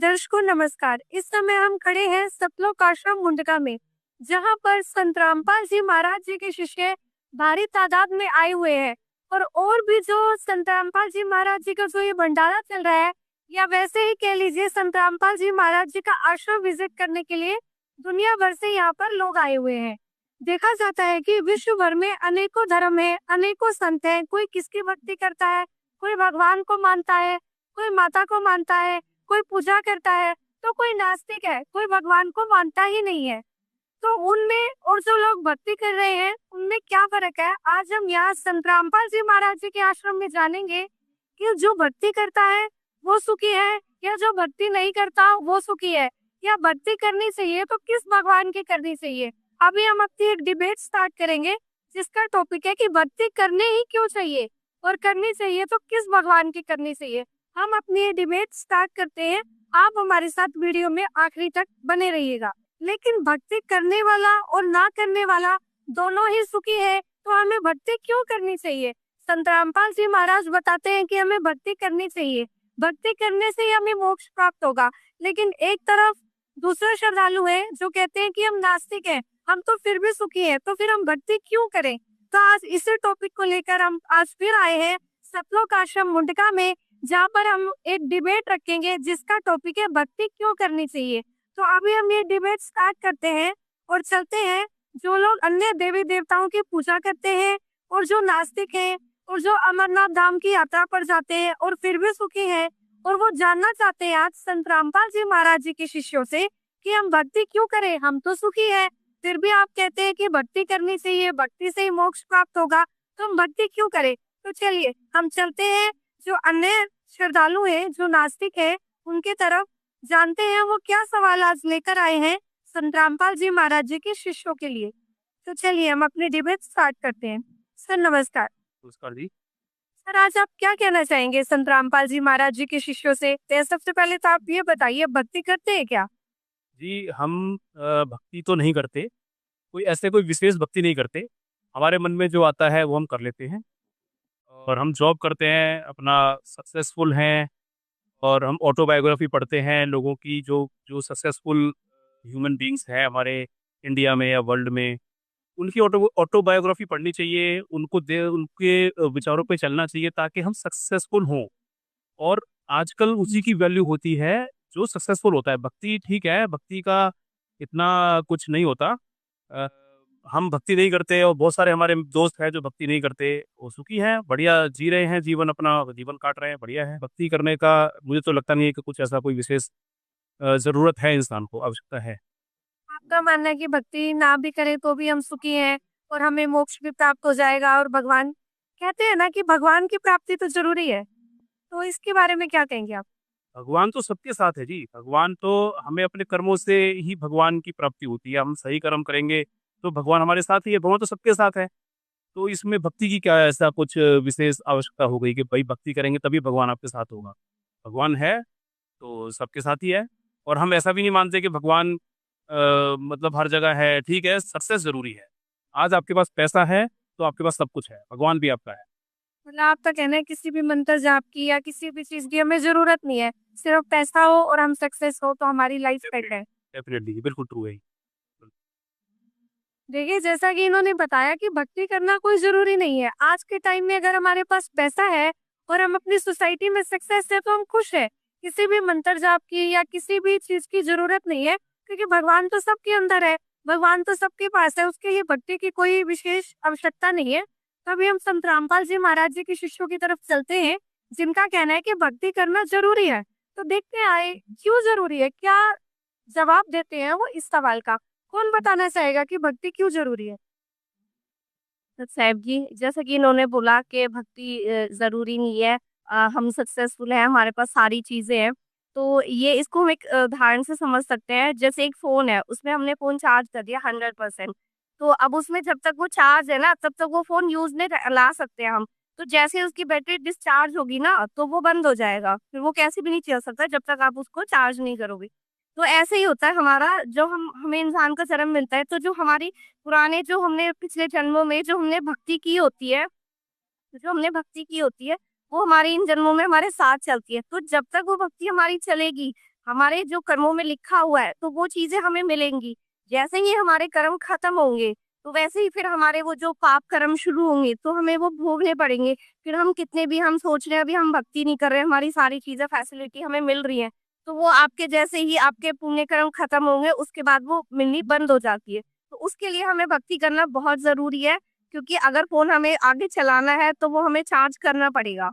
दर्शकों नमस्कार। इस समय हम खड़े हैं सतलोक आश्रम मुंडका में, जहां पर संत रामपाल जी महाराज जी के शिष्य भारी तादाद में आए हुए हैं। और भी जो संत रामपाल जी महाराज जी का जो ये भंडारा चल रहा है, या वैसे ही कह लीजिए संत रामपाल जी महाराज जी का आश्रम विजिट करने के लिए दुनिया भर से यहाँ पर लोग आए हुए हैं। देखा जाता है कि विश्व भर में अनेकों धर्म है, अनेकों संत हैं। कोई किसकी भक्ति करता है, कोई भगवान को मानता है, कोई माता को मानता है, कोई पूजा करता है, तो कोई नास्तिक है, कोई भगवान को मानता ही नहीं है। तो उनमें और जो लोग भक्ति कर रहे हैं उनमें क्या फर्क है, आज हम यहाँ संत रामपाल जी महाराज जी के आश्रम में जानेंगे कि जो भक्ति करता है वो सुखी है, या जो भक्ति नहीं करता वो सुखी है, या भक्ति करनी चाहिए तो किस भगवान की करनी चाहिए। अभी हम अपनी एक डिबेट स्टार्ट करेंगे जिसका टॉपिक है कि भक्ति करनी ही क्यों चाहिए, और करनी चाहिए तो किस भगवान की करनी चाहिए। हम अपनी ये डिबेट स्टार्ट करते हैं। आप हमारे साथ वीडियो में आखिरी तक बने रहिएगा। लेकिन भक्ति करने वाला और ना करने वाला दोनों ही सुखी है, तो हमें भक्ति क्यों करनी चाहिए। संत रामपाल जी महाराज बताते हैं कि हमें भक्ति करनी चाहिए, भक्ति करने से ही हमें मोक्ष प्राप्त होगा। लेकिन एक तरफ दूसरे श्रद्धालु है जो कहते हैं कि हम नास्तिक हैं, हम तो फिर भी सुखी है, तो फिर हम भक्ति क्यों करें। तो आज इसी टॉपिक को लेकर हम आज फिर आए हैं सतलोक आश्रम मुंडका में, जहाँ पर हम एक डिबेट रखेंगे जिसका टॉपिक है भक्ति क्यों करनी चाहिए। तो अभी हम ये डिबेट स्टार्ट करते हैं और चलते हैं। जो लोग अन्य देवी देवताओं की पूजा करते हैं, और जो नास्तिक हैं, और जो अमरनाथ धाम की यात्रा पर जाते हैं और फिर भी सुखी हैं, और वो जानना चाहते हैं आज संत रामपाल जी महाराज जी के शिष्यों से कि हम भक्ति क्यों करें, हम तो सुखी है, फिर भी आप कहते हैं कि भक्ति करनी चाहिए, भक्ति से ही मोक्ष प्राप्त होगा, तो हम भक्ति क्यों करें। तो चलिए हम चलते हैं, जो अन्य श्रद्धालु हैं, जो नास्तिक है, उनके तरफ जानते हैं वो क्या सवाल आज लेकर आए हैं संत रामपाल जी महाराज जी के शिष्यों के लिए। तो चलिए हम अपनी डिबेट स्टार्ट करते हैं। सर नमस्कार। नमस्कार जी। सर आज आप क्या कहना चाहेंगे संत रामपाल जी महाराज जी के शिष्यों से। तो सबसे पहले तो आप ये बताइए, भक्ति करते हैं क्या। जी हम भक्ति तो नहीं करते, कोई विशेष भक्ति नहीं करते। हमारे मन में जो आता है वो हम कर लेते हैं, और हम जॉब करते हैं, अपना सक्सेसफुल हैं, और हम ऑटोबायोग्राफी पढ़ते हैं लोगों की, जो जो सक्सेसफुल ह्यूमन बींग्स हैं हमारे इंडिया में या वर्ल्ड में। उनकी ऑटोबायोग्राफी पढ़नी चाहिए, उनके विचारों पे चलना चाहिए ताकि हम सक्सेसफुल हों। और आजकल उसी की वैल्यू होती है जो सक्सेसफुल होता है। भक्ति ठीक है, भक्ति का इतना कुछ नहीं होता। अ, हम भक्ति नहीं करते, और बहुत सारे हमारे दोस्त हैं जो भक्ति नहीं करते, वो सुखी हैं, बढ़िया जी रहे हैं जीवन, अपना जीवन काट रहे हैं, बढ़िया है। भक्ति करने का मुझे तो लगता नहीं है कि कुछ ऐसा कोई विशेष जरूरत है, इंसान को आवश्यकता है। आपका मानना है कि भक्ति ना भी करें तो भी हम सुखी हैं और हमें मोक्ष भी प्राप्त हो जाएगा, और भगवान कहते हैं ना कि भगवान की प्राप्ति तो जरूरी है, तो इसके बारे में क्या कहेंगे आप। भगवान तो सबके साथ है जी। भगवान तो, हमें अपने कर्मों से ही भगवान की प्राप्ति होती है। हम सही कर्म करेंगे तो भगवान हमारे साथ ही है। भगवान तो सबके साथ है, तो इसमें भक्ति की क्या ऐसा कुछ विशेष आवश्यकता हो गई कि भाई भक्ति करेंगे तभी भगवान आपके साथ होगा। भगवान है तो सबके साथ ही है। और हम ऐसा भी नहीं मानते कि भगवान मतलब हर जगह है। ठीक है, सक्सेस जरूरी है। आज आपके पास पैसा है तो आपके पास सब कुछ है, भगवान भी आपका है। मतलब आपका कहना है किसी भी मंत्र जाप की या किसी भी चीज की हमें जरूरत नहीं है, सिर्फ पैसा हो और हम सक्सेस हो तो हमारी लाइफ सेट है। डेफिनेटली, बिल्कुल ट्रू है। देखिए जैसा कि इन्होंने बताया कि भक्ति करना कोई जरूरी नहीं है। आज के टाइम में अगर हमारे पास पैसा है और हम अपनी सोसाइटी में सक्सेस है तो हम खुश है। किसी भी मंत्र जाप की या किसी भी चीज की जरूरत नहीं है, क्योंकि भगवान तो सबके अंदर है, भगवान तो सबके पास है, उसके लिए भक्ति की कोई विशेष आवश्यकता नहीं है। तभी हम संत रामपाल जी महाराज जी के शिष्यों की तरफ चलते हैं, जिनका कहना है कि भक्ति करना जरूरी है। तो देखते हैं आए क्यों जरूरी है, क्या जवाब देते हैं वो इस सवाल का। कौन बताना चाहेगा कि भक्ति क्यों जरूरी है। तो साहब जी जैसा कि इन्होंने बोला कि भक्ति जरूरी नहीं है, हम सक्सेसफुल हैं, हमारे पास सारी चीजें हैं। तो ये इसको हम एक उदाहरण से समझ सकते हैं। जैसे एक फोन है, उसमें हमने फोन चार्ज कर दिया 100%, तो अब उसमें जब तक वो चार्ज है ना तब तक वो फोन यूज नहीं ला सकते हैं हम। तो जैसे उसकी बैटरी डिस्चार्ज होगी ना तो वो बंद हो जाएगा, फिर वो कैसे भी नहीं चल सकता जब तक आप उसको चार्ज नहीं करोगे। तो ऐसे ही होता है हमारा, जो हमें इंसान का जन्म मिलता है तो जो हमारी पुराने, जो हमने पिछले जन्मों में जो हमने भक्ति की होती है, जो हमने भक्ति की होती है वो हमारे इन जन्मों में हमारे साथ चलती है। तो जब तक वो भक्ति हमारी चलेगी हमारे जो कर्मों में लिखा हुआ है तो वो चीजें हमें मिलेंगी। जैसे ही हमारे कर्म खत्म होंगे तो वैसे ही फिर हमारे वो जो पाप कर्म शुरू होंगे तो हमें वो भोगने पड़ेंगे। फिर हम कितने भी हम सोच रहे हैं अभी हम भक्ति नहीं कर रहे हैं, हमारी सारी चीजें फैसिलिटी हमें मिल रही है, तो वो आपके जैसे ही आपके पुण्य कर्म खत्म होंगे उसके बाद वो मिलनी बंद हो जाती है। तो उसके लिए हमें भक्ति करना बहुत जरूरी है, क्योंकि अगर फोन हमें आगे चलाना है तो वो हमें चार्ज करना पड़ेगा।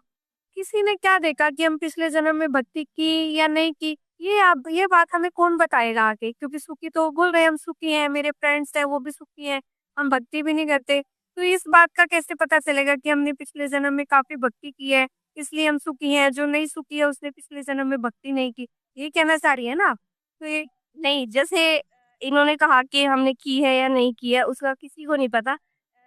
किसी ने क्या देखा कि हम पिछले जन्म में भक्ति की या नहीं की, ये बात हमें कौन बताएगा आगे, क्योंकि सुखी तो बोल रहे हैं हम सुखी हैं, मेरे फ्रेंड्स हैं वो भी सुखी हैं, हम भक्ति भी नहीं करते। तो इस बात का कैसे पता चलेगा कि हमने पिछले जन्म में काफी भक्ति की है इसलिए हम सुखी हैं, जो नहीं सुखी है उसने पिछले जन्म में भक्ति नहीं की, ये कहना चाह रही है ना। तो ये नहीं, जैसे इन्होंने कहा कि हमने की है या नहीं की है उसका किसी को नहीं पता।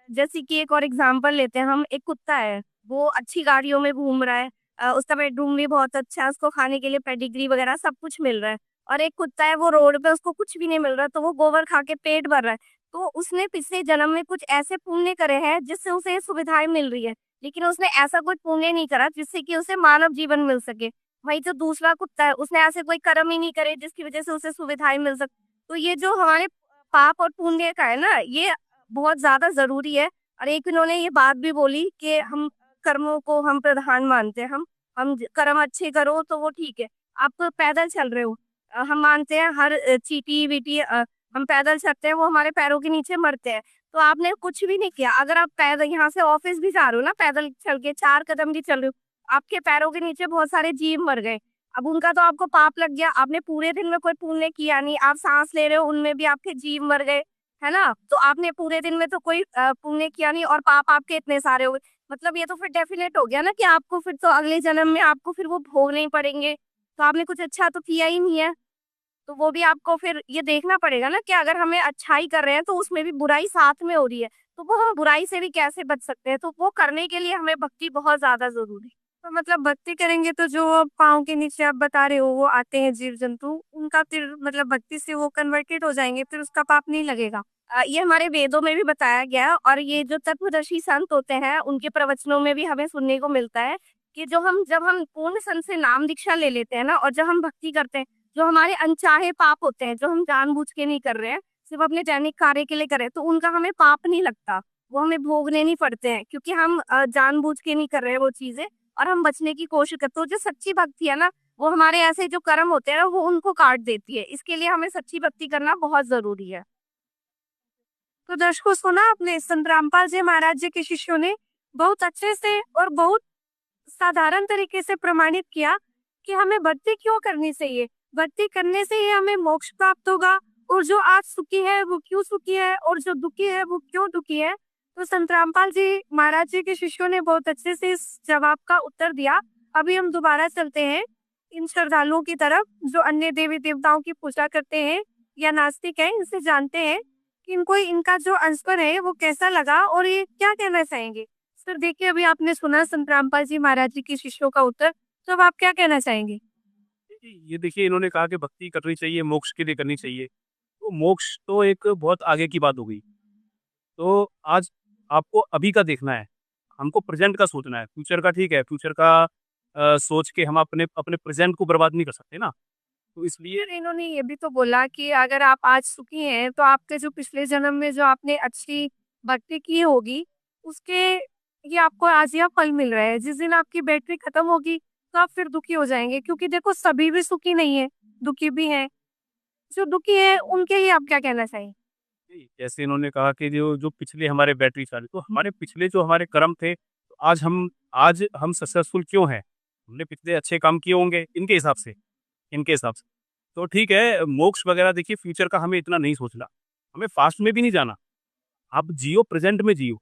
जैसे कि एक और एग्जांपल लेते हैं हम, एक कुत्ता है, वो अच्छी गाड़ियों में घूम रहा है, उसका बेडरूम भी बहुत अच्छा है, उसको खाने के लिए पेडिग्री वगैरह सब कुछ मिल रहा है। और एक कुत्ता है वो रोड पे, उसको कुछ भी नहीं मिल रहा तो वो गोबर खा के पेट भर रहा है। तो उसने पिछले जन्म में कुछ ऐसे पुण्य करे हैं जिससे उसे ये सुविधाएं मिल रही है, लेकिन उसने ऐसा कोई पुण्य नहीं करा जिससे कि उसे मानव जीवन मिल सके। वही जो दूसरा कुत्ता है उसने ऐसे कोई कर्म ही नहीं करे जिसकी वजह से उसे सुविधाएं मिल सके। तो ये जो हमारे पाप और पुण्य का है ना, ये बहुत ज्यादा जरूरी है। और एक इन्होंने ये बात भी बोली कि हम कर्मों को हम प्रधान मानते हैं, हम कर्म अच्छे करो तो वो ठीक है। आप पैदल चल रहे हो, हम मानते हैं हर चींटी वीटी हम पैदल चलते हैं वो हमारे पैरों के नीचे मरते हैं। तो आपने कुछ भी नहीं किया, अगर आप पैदल यहाँ से ऑफिस भी जा रहे हो ना, पैदल चल के 4 कदम भी चल रहे हो, आपके पैरों के नीचे बहुत सारे जीव मर गए। अब उनका तो आपको पाप लग गया, आपने पूरे दिन में कोई पुण्य किया नहीं, आप सांस ले रहे हो उनमें भी आपके जीव मर गए, है ना। तो आपने पूरे दिन में तो कोई पुण्य किया नहीं और पाप आपके इतने सारे हो गए। मतलब ये तो फिर डेफिनेट हो गया ना कि आपको फिर तो अगले जन्म में आपको फिर वो भोगने ही पड़ेंगे। तो आपने कुछ अच्छा तो किया ही नहीं है। तो वो भी आपको फिर ये देखना पड़ेगा ना कि अगर हमें अच्छाई कर रहे हैं तो उसमें भी बुराई साथ में हो रही है, तो वो हम बुराई से भी कैसे बच सकते हैं। तो वो करने के लिए हमें भक्ति बहुत ज्यादा जरूरी है। तो मतलब भक्ति करेंगे तो जो पाँव के नीचे आप बता रहे हो वो आते हैं जीव जंतु, उनका फिर मतलब भक्ति से वो कन्वर्टेड हो जाएंगे, फिर उसका पाप नहीं लगेगा। ये हमारे वेदों में भी बताया गया है, और ये जो तत्वदर्शी संत होते हैं उनके प्रवचनों में भी हमें सुनने को मिलता है कि जब हम पूर्ण संत से नाम दीक्षा ले लेते हैं ना और जब हम भक्ति करते हैं, जो हमारे अनचाहे पाप होते हैं जो हम जानबूझ के नहीं कर रहे हैं, सिर्फ अपने दैनिक कार्य के लिए कर रहे हैं, तो उनका हमें पाप नहीं लगता, वो हमें भोगने नहीं पड़ते हैं, क्योंकि हम जानबूझ के नहीं कर रहे हैं वो चीजें, और हम बचने की कोशिश करते हैं। तो जो सच्ची भक्ति है ना, वो हमारे ऐसे जो कर्म होते हैं ना वो उनको काट देती है। इसके लिए हमें सच्ची भक्ति करना बहुत जरूरी है। तो दर्शकों, सुना आपने, संत रामपाल जी महाराज जी के शिष्यों ने बहुत अच्छे से और बहुत साधारण तरीके से प्रमाणित किया कि हमें भक्ति क्यों करनी चाहिए। भक्ति करने से ही हमें मोक्ष प्राप्त होगा, और जो आज सुखी है वो क्यों सुखी है और जो दुखी है वो क्यों दुखी है। तो संत रामपाल जी महाराज जी के शिष्यों ने बहुत अच्छे से इस जवाब का उत्तर दिया। अभी हम दोबारा चलते हैं इन श्रद्धालुओं की तरफ जो अन्य देवी देवताओं की पूजा करते हैं या नास्तिक है, इनसे जानते हैं कि इनको इनका जो आंसर है वो कैसा लगा और ये क्या कहना चाहेंगे। सर देखिए, अभी आपने सुना संत रामपाल जी महाराज जी के शिष्यों का उत्तर, तो अब आप क्या कहना चाहेंगे। ये देखिए, इन्होंने कहा कि भक्ति करनी चाहिए, मोक्ष के लिए करनी चाहिए। तो मोक्ष तो एक बहुत आगे की बात हो गई। तो आज आपको अभी का देखना है, हमको प्रेजेंट का सोचना है। फ्यूचर का ठीक है, फ्यूचर का सोच के हम अपने अपने प्रेजेंट को बर्बाद नहीं कर सकते ना। तो इसलिए फिर इन्होंने ये भी तो बोला कि अगर आप आज सुखी हैं तो आपके जो पिछले जन्म में जो आपने अच्छी भक्ति की होगी उसके ये आपको आज यह फल मिल रहा है। जिस दिन आपकी बैटरी खत्म होगी तो आप फिर दुखी हो जाएंगे, क्योंकि देखो सभी भी सुखी नहीं है, दुखी भी हैं। जो दुखी है उनके लिए आप क्या कहना चाहिए। जैसे इन्होंने कहा कि जो जो पिछले हमारे बैटरी चार्ज, तो हमारे पिछले जो हमारे कर्म थे, तो आज हम सक्सेसफुल क्यों हैं? हमने पिछले अच्छे काम किए होंगे इनके हिसाब से तो ठीक है। मोक्ष वगैरह देखिए, फ्यूचर का हमें इतना नहीं सोचना, हमें फास्ट में भी नहीं जाना। आप जियो, प्रेजेंट में जियो।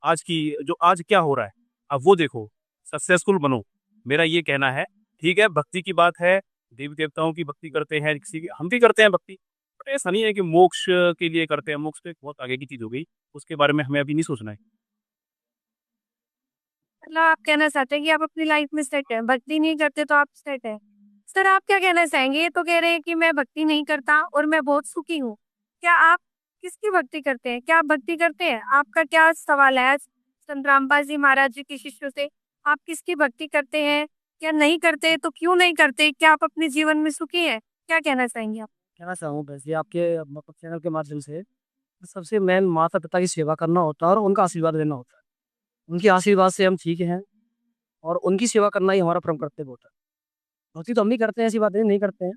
आज की जो आज क्या हो रहा है अब वो देखो, सक्सेसफुल बनो, मेरा ये कहना है। ठीक है, भक्ति की बात है, देवी देवताओं की भक्ति करते हैं, किसी की हम भी करते हैं भक्ति, बट ऐसा नहीं है कि मोक्ष के लिए करते हैं। मोक्ष तो एक बहुत आगे की चीज हो गई, उसके बारे में हमें अभी नहीं सोचना है। मतलब आप कहना चाहते हैं कि आप अपनी लाइफ में सेट है, भक्ति नहीं करते तो आप सेट है। सर आप क्या कहना चाहेंगे, ये तो कह रहे हैं कि मैं भक्ति नहीं करता और मैं बहुत सुखी हूँ। क्या आप किसकी भक्ति करते हैं, क्या आप भक्ति करते हैं? आपका क्या सवाल है आज संत रामपाल जी महाराज जी के शिष्यों से, आप किसकी भक्ति करते हैं? क्या नहीं करते तो क्यों नहीं करते? क्या आप अपने जीवन में सुखी हैं? क्या कहना चाहेंगे आप? कहना चाहूँ बस ये आपके मतलब चैनल के माध्यम से सबसे मेन माता पिता की सेवा करना होता है और उनका आशीर्वाद लेना होता है। उनके आशीर्वाद से हम ठीक हैं और उनकी सेवा करना ही हमारा परम कर्तव्य होता है। भक्ति तो हम भी करते हैं, ऐसी बात नहीं करते हैं,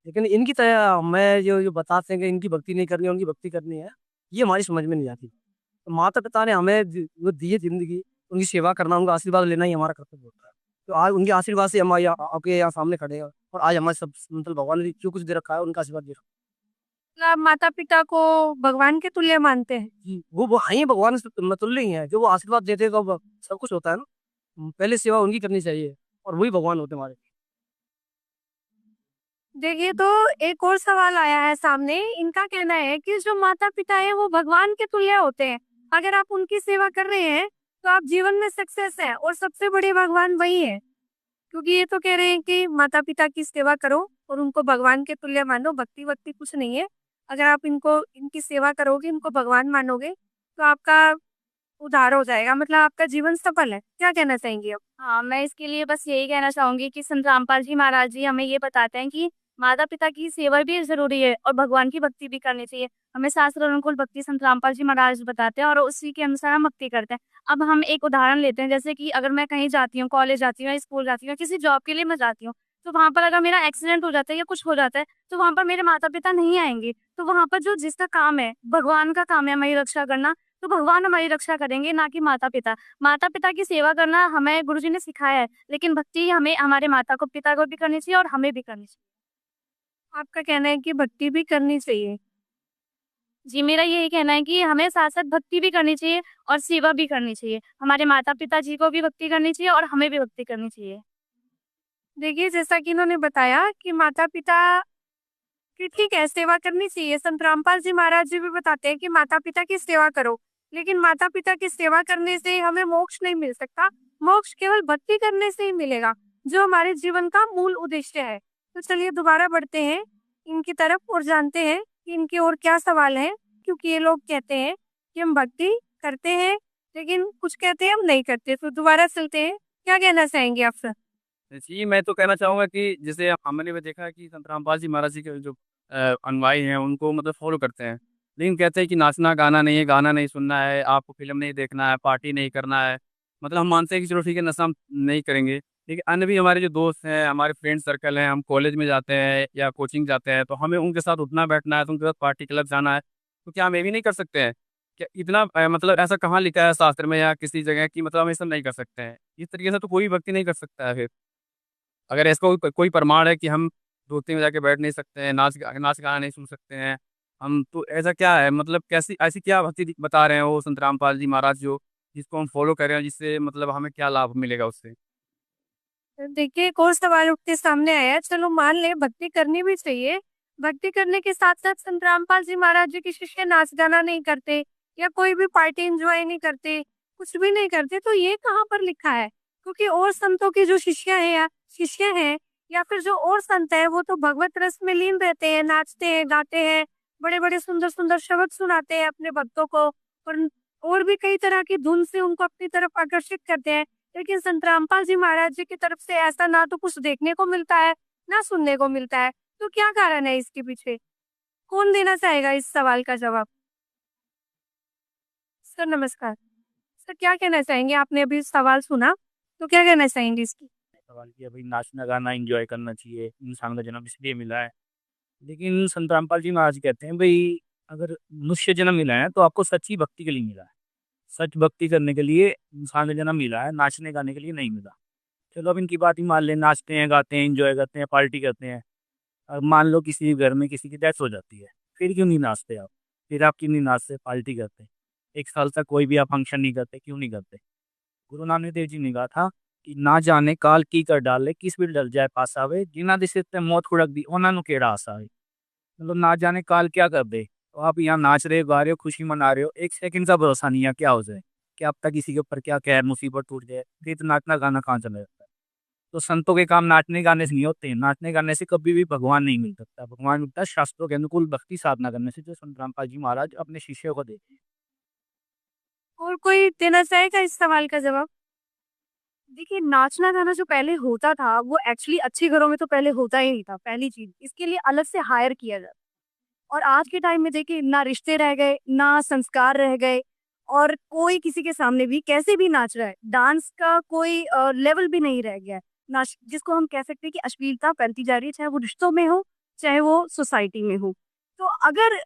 लेकिन इनकी तरह हमें जो जो बताते हैं कि इनकी भक्ति नहीं करनी है, उनकी भक्ति करनी है, ये हमारी समझ में नहीं आती। तो माता पिता ने हमें जो दी है जिंदगी, उनकी सेवा करना, उनका आशीर्वाद लेना ही हमारा कर्तव्य होता है। तो आज उनके आशीर्वाद से हम आपके यहाँ सामने खड़े हैं और आज हमारे सब मतलब भगवान ने जो कुछ दे रखा है उनका आशीर्वाद दे रखा मतलब आप माता पिता को भगवान के तुल्य मानते हैं? है जी। वो हैं ही भगवान से तुल्य ही है, जो वो आशीर्वाद देते हैं तो अब सब कुछ होता है ना। पहले सेवा उनकी करनी चाहिए और वही भगवान होते हैं हमारे। देखिए, तो एक और सवाल आया है सामने। इनका कहना है कि जो माता पिता है वो भगवान के तुल्य होते हैं। अगर आप उनकी सेवा कर रहे हैं तो आप जीवन में सक्सेस है, और सबसे बड़े भगवान वही है। क्योंकि ये तो कह रहे हैं कि माता पिता की सेवा करो और उनको भगवान के तुल्य मानो। भक्ति वक्ति कुछ नहीं है। अगर आप इनको इनकी सेवा करोगे, इनको भगवान मानोगे, तो आपका उद्धार हो जाएगा, मतलब आपका जीवन सफल है। क्या कहना चाहेंगे आप? हाँ, मैं इसके लिए बस यही कहना चाहूंगी कि संत रामपाल जी महाराज जी हमें ये बताते हैं कि माता पिता की सेवा भी जरूरी है और भगवान की भक्ति भी करनी चाहिए। हमें शास्त्र अनुकूल भक्ति संत रामपाल जी महाराज बताते हैं और उसी के अनुसार हम भक्ति करते हैं। अब हम एक उदाहरण लेते हैं, जैसे कि अगर मैं कहीं जाती हूँ, कॉलेज जाती हूँ या स्कूल जाती हूँ या किसी जॉब के लिए मैं जाती हूँ, तो वहां पर अगर मेरा एक्सीडेंट हो जाता है या कुछ हो जाता है, तो वहां पर मेरे माता पिता नहीं आएंगे। तो वहां पर जो जिसका काम है, भगवान का काम है हमारी रक्षा करना, तो भगवान हमारी रक्षा करेंगे, ना कि माता पिता। माता पिता की सेवा करना हमें गुरुजी ने सिखाया है, लेकिन भक्ति हमें हमारे माता को पिता को भी करनी चाहिए और हमें भी करनी चाहिए। आपका कहना है कि भक्ति भी करनी चाहिए। जी, मेरा यही कहना है कि हमें साथ साथ भक्ति भी करनी चाहिए और सेवा भी करनी चाहिए। हमारे माता पिता जी को भी भक्ति करनी चाहिए और हमें भी भक्ति करनी चाहिए। देखिए, जैसा कि इन्होंने बताया कि माता पिता की ठीक है सेवा करनी चाहिए। संत रामपाल जी महाराज जी भी बताते हैं कि माता पिता की सेवा करो, लेकिन माता पिता की सेवा करने से हमें मोक्ष नहीं मिल सकता। मोक्ष केवल भक्ति करने से ही मिलेगा, जो हमारे जीवन का मूल उद्देश्य है। तो चलिए दोबारा बढ़ते हैं इनकी तरफ और जानते हैं कि इनके और क्या सवाल है। क्योंकि ये लोग कहते हैं कि हम भक्ति करते हैं, लेकिन कुछ कहते हैं हम नहीं करते। तो दोबारा चलते हैं, क्या कहना चाहेंगे आप सर? जी, मैं तो कहना चाहूँगा कि जैसे हमने भी देखा है कि संत रामपाल जी महाराज जी के जो अनुयायी हैं उनको मतलब फॉलो करते हैं। लेकिन कहते हैं कि नाचना गाना नहीं है, गाना नहीं सुनना है, आपको फ़िल्म नहीं देखना है, पार्टी नहीं करना है। मतलब हम मानते हैं कि चलो ठीक है नशा हम नहीं करेंगे। लेकिन अन्य भी हमारे जो दोस्त हैं, हमारे फ्रेंड सर्कल हैं, हम कॉलेज में जाते हैं या कोचिंग जाते हैं, तो हमें उनके साथ उठना बैठना है, तो उनके साथ पार्टी क्लब जाना है। तो क्या हम ये भी नहीं कर सकते हैं? क्या इतना मतलब ऐसा कहाँ लिखा है शास्त्र में या किसी जगह कि मतलब हम ये सब नहीं कर सकते हैं? इस तरीके से तो कोई व्यक्ति नहीं कर सकता है फिर। अगर ऐसा कोई प्रमाण है कि हम धोती में जाके बैठ नहीं सकते हैं, नाच गाना नहीं सुन सकते हैं, हम तो ऐसा क्या है मतलब कैसी ऐसी क्या भक्ति बता रहे हैं वो संत रामपाल जी महाराज जो जिसको हम फॉलो कर रहे हैं, जिससे मतलब हमें क्या लाभ मिलेगा उससे? देखिए, एक और सवाल उठते सामने आया। चलो मान ले भक्ति करनी भी चाहिए। भक्ति करने के साथ साथ संत रामपाल जी महाराज जी के शिष्य नाच गाना नहीं करते या कोई भी पार्टी एंजॉय नहीं करते, कुछ भी नहीं करते, तो ये कहाँ पर लिखा है? क्योंकि और संतों के जो शिष्य हैं या फिर जो और संत है, वो तो भगवत रस में लीन रहते हैं, नाचते हैं, गाते हैं, बड़े बड़े सुंदर सुंदर शब्द सुनाते हैं अपने भक्तों को, और भी कई तरह की धुन से उनको अपनी तरफ आकर्षित करते हैं। लेकिन संत रामपाल जी महाराज जी की तरफ से ऐसा ना तो कुछ देखने को मिलता है, ना सुनने को मिलता है। तो क्या कारण है इसके पीछे? कौन देना चाहेगा इस सवाल का जवाब? सर नमस्कार। सर क्या कहना चाहेंगे? आपने अभी सवाल सुना, तो क्या कहना चाहेंगे इसकी? सवाल किया भाई नाचना गाना एंजॉय करना चाहिए, इंसान का जन्म इसलिए मिला है। लेकिन संत रामपाल जी महाराज कहते हैं भाई अगर मनुष्य जन्म मिला है तो आपको सच्ची भक्ति के लिए मिला है। सच भक्ति करने के लिए इंसान का जन्म मिला है, नाचने गाने के लिए नहीं मिला। चलो अब इनकी बात ही मान लें, नाचते हैं गाते हैं एंजॉय करते हैं पार्टी करते हैं। अब मान लो किसी घर में किसी की डेथ हो जाती है, फिर क्यों नहीं नाचते आप? फिर आप क्यों नहीं नाचते पार्टी करते? एक साल तक कोई भी आप फंक्शन नहीं करते, क्यों नहीं करते? गुरु नानक देव जी ने कहा था कि ना जाने काल की कर डाले किस भी डल जाए पास आवे, जिन्ना दिसे ते मौत खुड़क दी ਉਹਨਾਂ ਨੂੰ ਕਿਹੜਾ ਆਸ ਆਵੇ। मतलब ना जाने काल क्या कर दे। तो आप यहाँ नाच रहे हो गा रहे हो खुशी मना रहे हो, एक सेकंड का भरोसा नहीं है क्या हो जाए, क्या अब तक किसी के ऊपर क्या कहर मुसीबत टूट जाए, फिर तो नाचना गाना कहाँ चला जाता है? तो संतों के काम नाचने गाने से नहीं होते हैं। नाचने गाने से कभी भी भगवान नहीं मिल सकता। भगवान मिलता है शास्त्रों के अनुकूल भक्ति साधना करने से, जो संत रामपाल जी महाराज अपने शिष्यों को देते हैं। और कोई देना चाहेगा इस सवाल का जवाब? देखिए, नाचना गाना जो पहले होता था वो एक्चुअली अच्छे घरों में तो पहले होता ही नहीं था, पहली चीज इसके लिए अलग से हायर किया जाता। और आज के टाइम में देखिए, ना रिश्ते रह गए, ना संस्कार रह गए, और कोई किसी के सामने भी कैसे भी नाच रहा है। डांस का कोई लेवल भी नहीं रह गया है। नाच जिसको हम कह सकते हैं कि अश्लीलता फैलती जा रही है, चाहे वो रिश्तों में हो, चाहे वो सोसाइटी में हो। तो अगर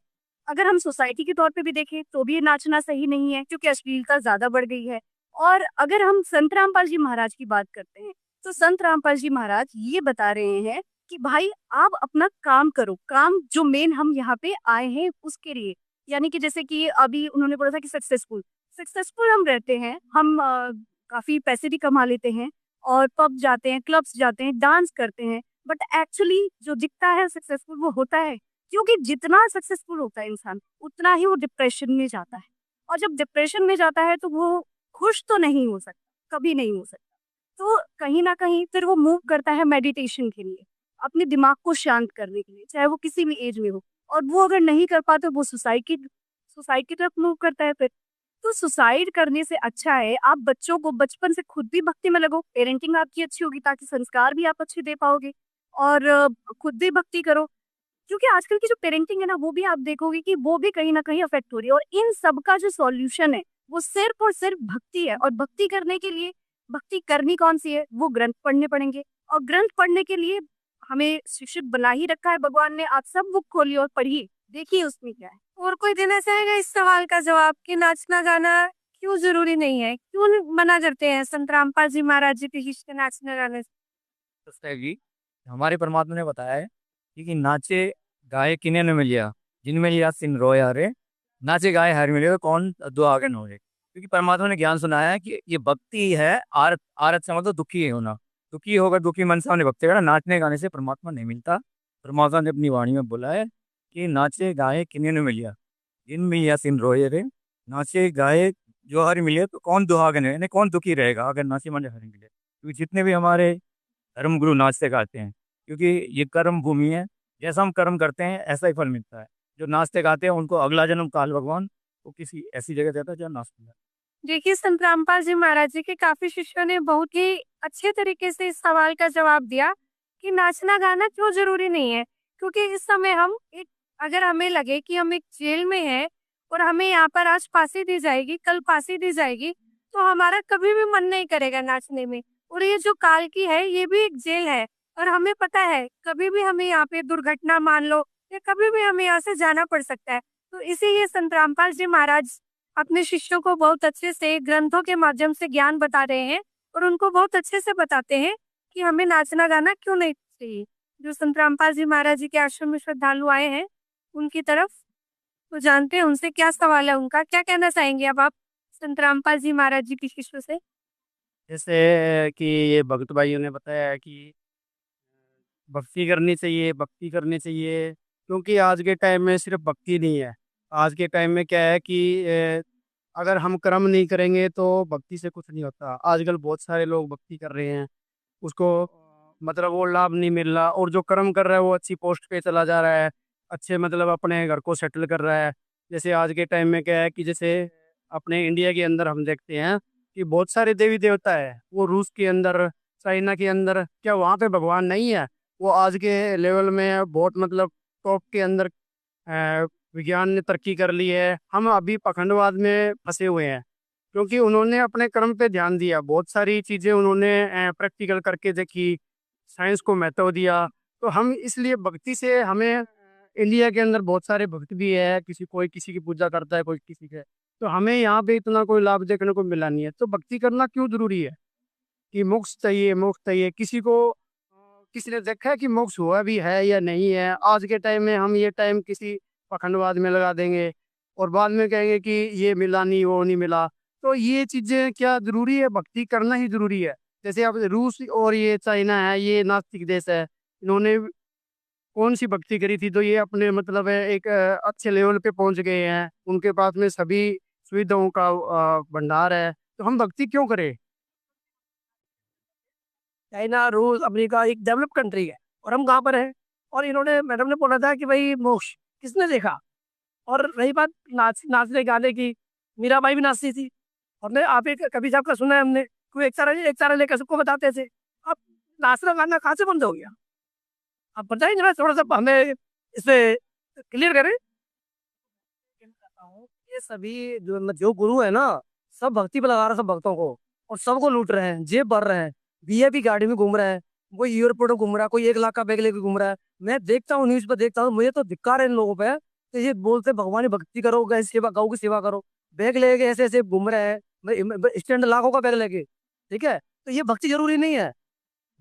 अगर हम सोसाइटी के तौर पे भी देखें तो भी ये नाचना सही नहीं है, क्योंकि अश्लीलता ज्यादा बढ़ गई है। और अगर हम संत रामपाल जी महाराज की बात करते हैं, तो संत रामपाल जी महाराज ये बता रहे हैं कि भाई आप अपना काम करो, काम जो मेन हम यहाँ पे आए हैं उसके लिए। यानी कि जैसे कि अभी उन्होंने बोला था कि सक्सेसफुल सक्सेसफुल हम रहते हैं, हम काफी पैसे भी कमा लेते हैं, और पब जाते हैं, क्लब्स जाते हैं, डांस करते हैं, बट एक्चुअली जो दिखता है सक्सेसफुल वो होता है, क्योंकि जितना सक्सेसफुल होता है इंसान उतना ही वो डिप्रेशन में जाता है। और जब डिप्रेशन में जाता है तो वो खुश तो नहीं हो सकता, कभी नहीं हो सकता। तो कहीं ना कहीं फिर वो मूव करता है मेडिटेशन के लिए, अपने दिमाग को शांत करने के लिए, चाहे वो किसी भी एज में हो। और वो अगर नहीं कर पाते वो सुसाइड की तरफ मूव करता है फिर। तो सुसाइड करने से अच्छा है आप बच्चों को बचपन से खुद भी भक्ति में लगो, पेरेंटिंग आपकी अच्छी होगी ताकि संस्कार भी आप अच्छे दे पाओगे, और खुद भी भक्ति करो। क्योंकि आजकल की जो पेरेंटिंग है ना, वो भी आप देखोगे कि वो भी कहीं ना कहीं अफेक्ट हो रही है। और इन सब का जो सॉल्यूशन है वो सिर्फ और सिर्फ भक्ति है। और भक्ति करने के लिए भक्ति करनी कौन सी है, वो ग्रंथ पढ़ने पड़ेंगे। और ग्रंथ पढ़ने के लिए हमें शिक्षक बना ही रखा है भगवान ने। आप सब बुक खोलिए और पढ़िए, देखिए उसमें क्या है। और कोई देना चाहेगा इस सवाल का जवाब कि नाचना गाना क्यों जरूरी नहीं है, क्यों मना करते हैं संत रामपाल जी महाराज जी के शिष्य नाचना गाने से? है कि हमारे परमात्मा ने बताया है कि नाचे गाए किने न मिलिया, जिनमें लिया सिन रोया रे, नाचे गाए हर मिले कौन दो आगे न हो रे। क्योंकि परमात्मा ने ज्ञान सुनाया है कि ये भक्ति है। आरत आरत से मतलब दुखी है होना, दुखी होकर दुखी मन से हमने भक्ति करा। नाचने गाने से परमात्मा नहीं मिलता। परमात्मा ने अपनी वाणी में बोला है कि नाचे गाए किने न मिलिया, जिनमें लिया सिन रोए रे, नाचे गाए जो हर मिले तो कौन दुहागन है, यानी कौन दुखी रहेगा अगर नाचे मन हर मिले। क्योंकि जितने भी हमारे धर्म गुरु नाचते गाते हैं, क्योंकि ये कर्म भूमि है, जैसा हम कर्म करते हैं ऐसा ही फल मिलता है। जो नाचते गाते हैं उनको अगला जन्म काल भगवान वो किसी ऐसी जगह देता है जहाँ नाचते हैं। देखिए, संत रामपाल जी महाराज जी के काफी शिष्यों ने बहुत ही अच्छे तरीके से इस सवाल का जवाब दिया कि नाचना गाना क्यों जरूरी नहीं है। क्योंकि इस समय हम एक, अगर हमें लगे कि हम एक जेल में हैं और हमें यहाँ पर आज फांसी दी जाएगी, कल फांसी दी जाएगी, तो हमारा कभी भी मन नहीं करेगा नाचने में। और ये जो काल की है ये भी एक जेल है, और हमें पता है कभी भी हमें यहाँ पे दुर्घटना मान लो, या कभी भी हमें यहाँ से जाना पड़ सकता है। तो इसीलिए संत रामपाल जी महाराज अपने शिष्यों को बहुत अच्छे से ग्रंथों के माध्यम से ज्ञान बता रहे हैं, और उनको बहुत अच्छे से बताते हैं कि हमें नाचना गाना क्यों नहीं चाहिए। जो संत रामपाल जी महाराज जी के आश्रम में श्रद्धालु आए हैं उनकी तरफ, तो जानते हैं उनसे क्या सवाल है, उनका क्या कहना चाहेंगे अब आप संत रामपाल जी महाराज जी के शिष्यों से? जैसे कि ये भगत भाइयों ने बताया है कि भक्ति करनी चाहिए, भक्ति करनी चाहिए। क्योंकि आज के टाइम में सिर्फ भक्ति नहीं है। आज के टाइम में क्या है कि अगर हम कर्म नहीं करेंगे तो भक्ति से कुछ नहीं होता। आजकल बहुत सारे लोग भक्ति कर रहे हैं, उसको मतलब वो लाभ नहीं मिल रहा, और जो कर्म कर रहा है वो अच्छी पोस्ट पे चला जा रहा है, अच्छे मतलब अपने घर को सेटल कर रहा है। जैसे आज के टाइम में क्या है कि जैसे अपने इंडिया के अंदर हम देखते हैं कि बहुत सारे देवी देवता है, वो रूस के अंदर, चाइना के अंदर, क्या वहाँ पे भगवान नहीं है? वो आज के लेवल में बहुत मतलब टॉप के अंदर विज्ञान ने तरक्की कर ली है। हम अभी पखंडवाद में फंसे हुए हैं, क्योंकि उन्होंने अपने कर्म पे ध्यान दिया, बहुत सारी चीजें उन्होंने प्रैक्टिकल करके देखी, साइंस को महत्व दिया। तो हम इसलिए भक्ति से, हमें इंडिया के अंदर बहुत सारे भक्त भी है, कोई किसी की पूजा करता है, कोई किसी के, तो हमें यहाँ पे इतना कोई लाभ देखने को मिला नहीं है। तो भक्ति करना क्यों जरूरी है कि मोक्ष चाहिए, मोक्ष चाहिए। किसी ने देखा है कि मोक्ष हुआ भी है या नहीं है? आज के टाइम में हम ये टाइम किसी पखंडवाद में लगा देंगे और बाद में कहेंगे कि ये मिला नहीं, वो नहीं मिला। तो ये चीजें क्या जरूरी है? भक्ति करना ही जरूरी है। जैसे अब रूस और ये चाइना है, ये नास्तिक देश है, इन्होंने कौन सी भक्ति करी थी? तो ये अपने मतलब है एक अच्छे लेवल पे पहुंच गए हैं, उनके पास में सभी सुविधाओं का भंडार है। तो हम भक्ति क्यों करें? चाइना, रूस, अमेरिका एक डेवलप कंट्री है, और हम कहाँ पर हैं? और इन्होंने, मैडम ने बोला था कि भाई मोक्ष किसने देखा? और रही बात नाचने गाने की, मीराबाई भी नाचती थी। हमने आप एक कभी साहब का सुना है हमने, कोई एक चारा लेकर सबको बताते थे। अब नाचना गाना कहाँ से बंद हो गया? आप बताइए जरा, थोड़ा सा हमें इसे क्लियर करें। ये सभी जो गुरु है ना, सब भक्ति पे लगा रहे हैं सब भक्तों को, और सबको लूट रहे हैं, जेब भर रहे हैं। वीआईपी गाड़ी में घूम रहे हैं, कोई एयरपोर्ट में घूम रहा है, कोई 1 लाख का बैग लेके घूम रहा है। मैं देखता हूँ, न्यूज पे देखता हूँ, मुझे तो धिक्कार है इन लोगों पे। तो ये बोलते भगवान की भक्ति करो, गौ सेवा, गौ की सेवा करो, बैग लेके ऐसे ऐसे घूम रहे हैं, स्टैंड लाखों का बैग लेके। ठीक है, तो ये भक्ति जरूरी नहीं है।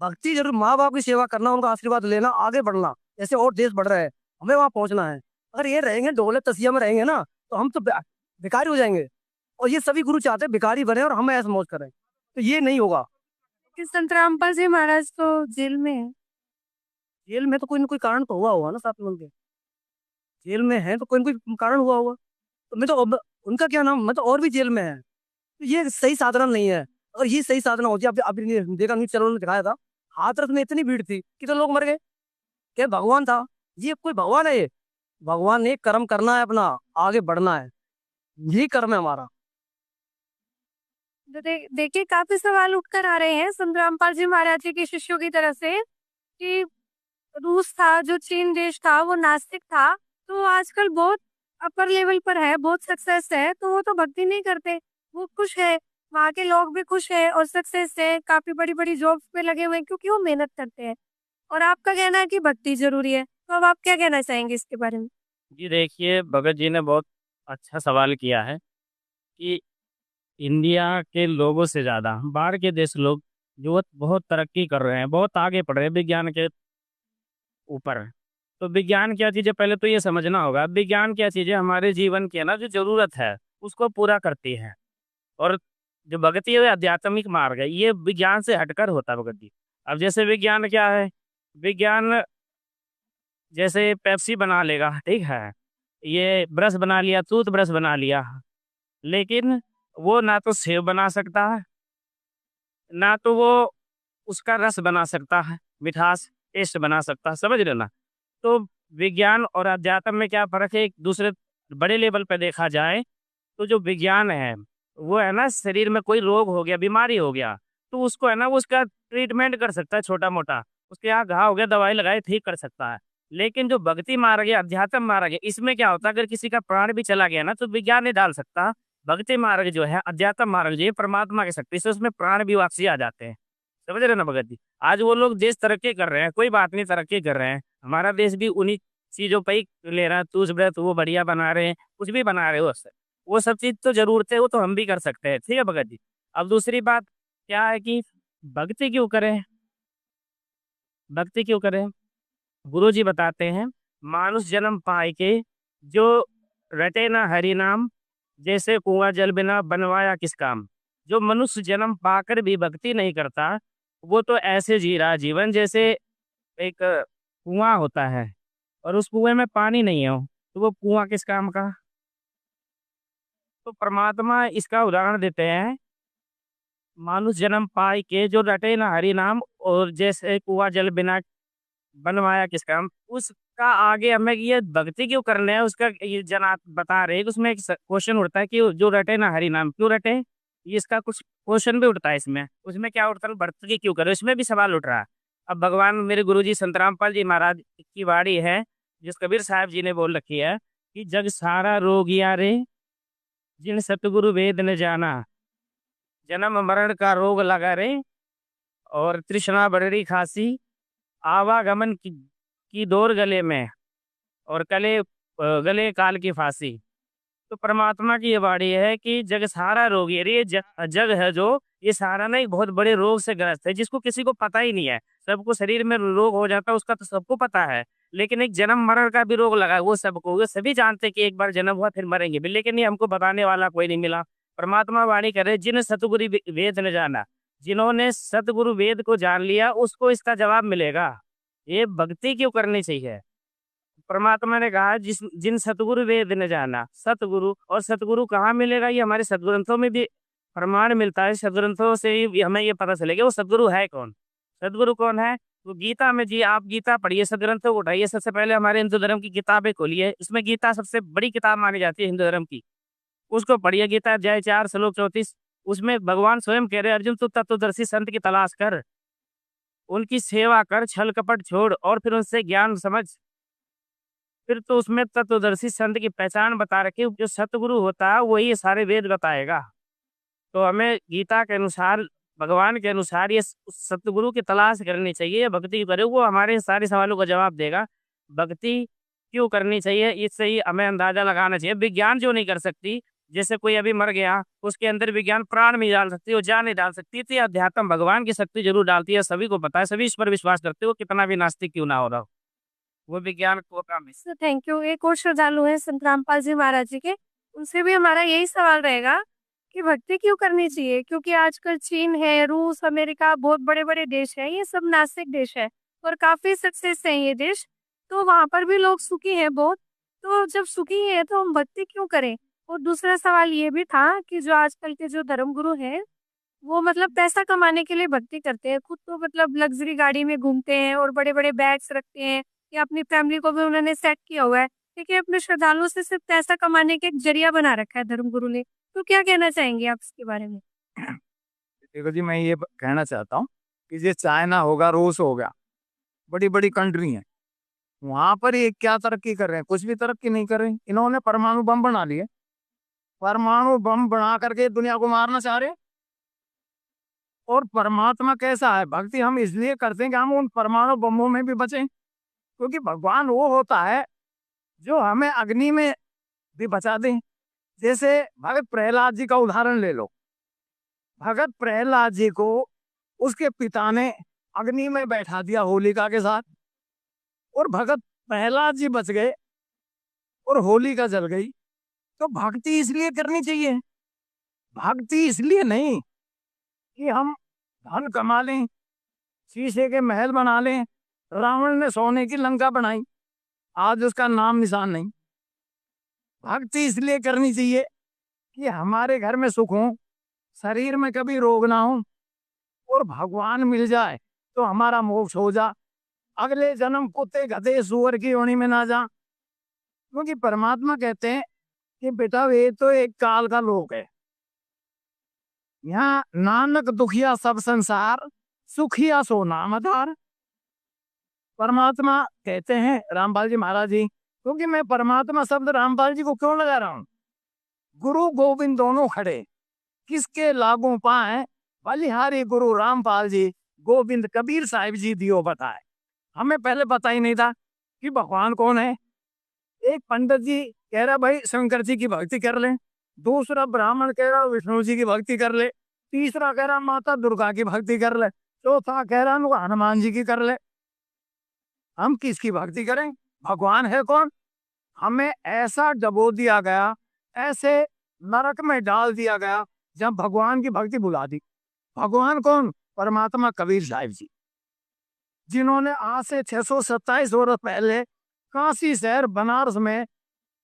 भक्ति जरूर, माँ बाप की सेवा करना, उनका आशीर्वाद लेना, आगे बढ़ना, ऐसे और देश बढ़ रहे हैं, हमें वहां पहुंचना है। अगर ये रहेंगे डोले तसिया में रहेंगे ना, तो हम तो भिखारी हो जाएंगे। और ये सभी गुरु चाहते हैं भिखारी बने और हम ऐसे मौज करें, तो ये नहीं होगा। कि संत रामपाल जी महाराज तो जेल में है। जेल में तो कोई ना कोई कारण तो हुआ होगा ना साथ में उनके, जेल में है तो कोई ना कोई कारण हुआ होगा। तो मैं तो उनका क्या नाम, मैं तो और भी जेल में है, तो ये सही साधना नहीं है। अगर ये सही साधना होती, अभी देखा, न्यूज चैनल में दिखाया था, हाथरस में इतनी भीड़ थी कि तो लोग मर गए। क्या भगवान था? ये कोई भगवान है? ये भगवान ने कर्म करना है, अपना आगे बढ़ना है, यही कर्म है हमारा। तो देखिए काफी सवाल उठकर आ रहे हैं संत रामपाल जी महाराज जी के शिष्यों की तरफ से कि रूस था, जो चीन देश था, वो नास्तिक था, तो आजकल बहुत अपर लेवल पर है, बहुत सक्सेस है, तो वो तो भक्ति नहीं करते, वो खुश है, वहाँ के लोग भी खुश है और सक्सेस है, काफी बड़ी बड़ी जॉब्स पे लगे हुए हैं क्योंकि वो मेहनत करते हैं। और आपका कहना है कि भक्ति जरूरी है, तो अब आप क्या कहना चाहेंगे इसके बारे में? जी देखिए, भगत जी ने बहुत अच्छा सवाल किया है कि इंडिया के लोगों से ज़्यादा बाहर के देश लोग जो बहुत तरक्की कर रहे हैं, बहुत आगे बढ़ रहे हैं विज्ञान के ऊपर। तो विज्ञान क्या चीज़ है, पहले तो ये समझना होगा विज्ञान क्या चीज़ है। हमारे जीवन की है ना जो ज़रूरत है उसको पूरा करती है। और जो भक्ति है वो आध्यात्मिक मार्ग है, ये विज्ञान से हटकर होता है भक्ति। अब जैसे विज्ञान क्या है, विज्ञान जैसे पेप्सी बना लेगा, ठीक है, ये ब्रश बना लिया, टूथ ब्रश बना लिया, लेकिन वो ना तो सेव बना सकता है, ना तो वो उसका रस बना सकता है, मिठास टेस्ट बना सकता है, समझ रहे ना। तो विज्ञान और अध्यात्म में क्या फर्क है, एक दूसरे बड़े लेवल पे देखा जाए तो जो विज्ञान है वो है ना, शरीर में कोई रोग हो गया, बीमारी हो गया, तो उसको है ना वो उसका ट्रीटमेंट कर सकता है, छोटा मोटा उसके यहाँ घाव हो गया, दवाई लगाए ठीक कर सकता है। लेकिन जो भक्ति मार्ग है, अध्यात्म मार्ग है, इसमें क्या होता है, अगर किसी का प्राण भी चला गया ना तो विज्ञान नहीं डाल सकता। भक्ति मार्ग जो है, अध्यात्म मार्ग जो है, परमात्मा की शक्ति से उसमें प्राण भी वापसी आ जाते हैं, समझ रहे ना भगत जी। आज वो लोग देश तरक्की कर रहे हैं, कोई बात नहीं, तरक्की कर रहे हैं, हमारा देश भी उन्हीं चीजों पर ही ले रहा है, टूथ ब्रश वो बढ़िया बना रहे हैं, कुछ भी बना रहे हो उससे, वो सब चीज तो जरूरत है, वो तो हम भी कर सकते हैं, ठीक है भगत जी। अब दूसरी बात क्या है कि भक्ति क्यों करें, भक्ति क्यों करें, गुरु जी बताते हैं, मानुष जन्म पाए के जो रटे ना हरि नाम, जैसे कुआं जल बिना बनवाया किस काम। जो मनुष्य जन्म पाकर भी भक्ति नहीं करता, वो तो ऐसे जी रहा जीवन जैसे एक कुआं होता है और उस कुएं में पानी नहीं हो, तो वो कुआं किस काम का। तो परमात्मा इसका उदाहरण देते हैं, मानुष जन्म पाए के जो रटे ना हरि नाम, और जैसे कुआं जल बिना बनवाया किस काम, उसका आगे हमें ये भक्ति क्यों करने है, उसका ये जना बता रहे हैं कि उसमें एक क्वेश्चन उठता है कि जो रटे ना हरि नाम क्यों रटे, ये इसका कुछ क्वेश्चन भी उठता है इसमें। उसमें क्या उठता है, भक्ति क्यों करो, इसमें भी सवाल उठ रहा है। अब भगवान मेरे गुरुजी संत रामपाल जी महाराज की वाणी है, जिस कबीर साहब जी ने बोल रखी है कि जग सारा रोग यारे, जिन सतगुरु वेद ने जाना, जन्म मरण का रोग लगा रे, और तृष्णा बड़री खासी, आवागमन की डोर गले में, और गले काल की फांसी। तो परमात्मा की ये वाणी है कि जग सारा रोग, ये जग है जो, ये सारा ना एक बहुत बड़े रोग से ग्रस्त है, जिसको किसी को पता ही नहीं है। सबको शरीर में रोग हो जाता है, उसका तो सबको पता है, लेकिन एक जन्म मरण का भी रोग लगा है, वो सबको, वो सभी जानते हैं कि एक बार जन्म हुआ फिर मरेंगे भी, लेकिन ये हमको बताने वाला कोई नहीं मिला। परमात्मा वाणी करे, जिन सतगुरु वेद ने जाना, जिन्होंने सतगुरु वेद को जान लिया उसको इसका जवाब मिलेगा। ये भक्ति क्यों करनी चाहिए, परमात्मा ने कहा जिन सतगुरु वेद ने जाना, सतगुरु, और सतगुरु कहाँ मिलेगा, ये हमारे सदग्रंथों में भी प्रमाण मिलता है, सदग्रंथों से ही हमें ये पता चलेगा वो सदगुरु है कौन। सदगुरु कौन है, वो गीता में जी, आप गीता पढ़िए, सदग्रंथों को उठाइए, सबसे पहले हमारे हिंदू धर्म की किताबें खोलिए, इसमें गीता सबसे बड़ी किताब मानी जाती है हिंदू धर्म की, उसको पढ़िए। गीता अध्याय 4 श्लोक 34, उसमें भगवान स्वयं कह रहे अर्जुन तू तत्वदर्शी संत की तलाश कर, उनकी सेवा कर, छल कपट छोड़ और फिर उनसे ज्ञान समझ। फिर तो उसमें तत्वदर्शी संत की पहचान बता रखी, जो सतगुरु होता है वही ये सारे वेद बताएगा। तो हमें गीता के अनुसार, भगवान के अनुसार ये सतगुरु की तलाश करनी चाहिए, भक्ति करे, वो हमारे सारे सवालों का जवाब देगा। भक्ति क्यों करनी चाहिए, इससे ही हमें अंदाजा लगाना चाहिए। विज्ञान जो नहीं कर सकती, जैसे कोई अभी मर गया, उसके अंदर विज्ञान प्राण नहीं डाल सकती, वो जान नहीं डाल सकती, तो ये अध्यात्म भगवान की शक्ति जरूर डालती है। सभी को पता है, सभी इस पर विश्वास करते हो, कितना भी नास्तिक क्यों ना हो रहा हो, वो विज्ञान को काम है। Sir thank you. एक और श्रद्धालु है संत रामपाल जी महाराज जी के, उनसे भी हमारा यही सवाल रहेगा कि भक्ति क्यों करनी चाहिए, क्योंकि आजकल चीन है, रूस, अमेरिका, बहुत बड़े बड़े देश है, ये सब नास्तिक देश है और काफी सक्सेस है ये देश, तो वहां पर भी लोग सुखी हैं बहुत। तो जब सुखी है तो हम भक्ति क्यों करें। और दूसरा सवाल ये भी था कि जो आजकल के जो धर्मगुरु हैं वो मतलब पैसा कमाने के लिए भक्ति करते हैं, खुद तो मतलब लग्जरी गाड़ी में घूमते हैं और बड़े बड़े बैग्स रखते हैं, या अपनी फैमिली को भी उन्होंने सेट किया हुआ है, लेकिन अपने श्रद्धालुओं से सिर्फ पैसा कमाने के एक जरिया बना रखा है धर्मगुरु ने। तो क्या कहना चाहेंगे आप इसके बारे में। देखो जी, मैं ये कहना चाहता हूँ कि ये चाइना होगा, रूस हो गया, बड़ी बड़ी कंट्री है, वहां पर ये क्या तरक्की कर रहे हैं, कुछ भी तरक्की नहीं कर रहे। इन्होंने परमाणु बम बना लिए, परमाणु बम बना करके दुनिया को मारना चाह रहे हैं। और परमात्मा कैसा है, भक्ति हम इसलिए करते हैं कि हम उन परमाणु बमों में भी बचें, क्योंकि भगवान वो होता है जो हमें अग्नि में भी बचा दे। जैसे भगत प्रहलाद जी का उदाहरण ले लो, भगत प्रहलाद जी को उसके पिता ने अग्नि में बैठा दिया होलिका के साथ, और भगत प्रहलाद जी बच गए और होलिका जल गई। तो भक्ति इसलिए करनी चाहिए, भक्ति इसलिए नहीं कि हम धन कमा लें, शीशे के महल बना लें। रावण ने सोने की लंका बनाई, आज उसका नाम निशान नहीं। भक्ति इसलिए करनी चाहिए कि हमारे घर में सुख हो, शरीर में कभी रोग ना हो, और भगवान मिल जाए तो हमारा मोक्ष हो जा, अगले जन्म कुत्ते गधे सुअर की योनि में ना जा। क्योंकि परमात्मा कहते हैं कि बेटा वे तो एक काल का लोक है, यहाँ नानक दुखिया सब संसार, सुखिया सो नाम आधार। परमात्मा कहते हैं रामपाल जी महाराज जी, क्योंकि मैं परमात्मा शब्द रामपाल जी को क्यों लगा रहा हूँ, गुरु गोविंद दोनों खड़े, किसके लागू पाए, बलिहारी गुरु रामपाल जी, गोविंद कबीर साहिब जी दियो बताए। हमें पहले पता ही नहीं था कि भगवान कौन है। एक पंडित जी कह रहा भाई शंकर जी की भक्ति कर ले, दूसरा ब्राह्मण कह रहा विष्णु जी की भक्ति कर ले, तीसरा कह रहा माता दुर्गा की भक्ति कर ले, चौथा कह रहा हनुमान जी की कर ले। हम किसकी भक्ति करें, भगवान है कौन। हमें ऐसा डबो दिया गया, ऐसे नरक में डाल दिया गया जब भगवान की भक्ति भुला दी। भगवान कौन, परमात्मा कबीर साहिब जी, जिन्होंने आज से 627 वर्ष पहले काशी शहर बनारस में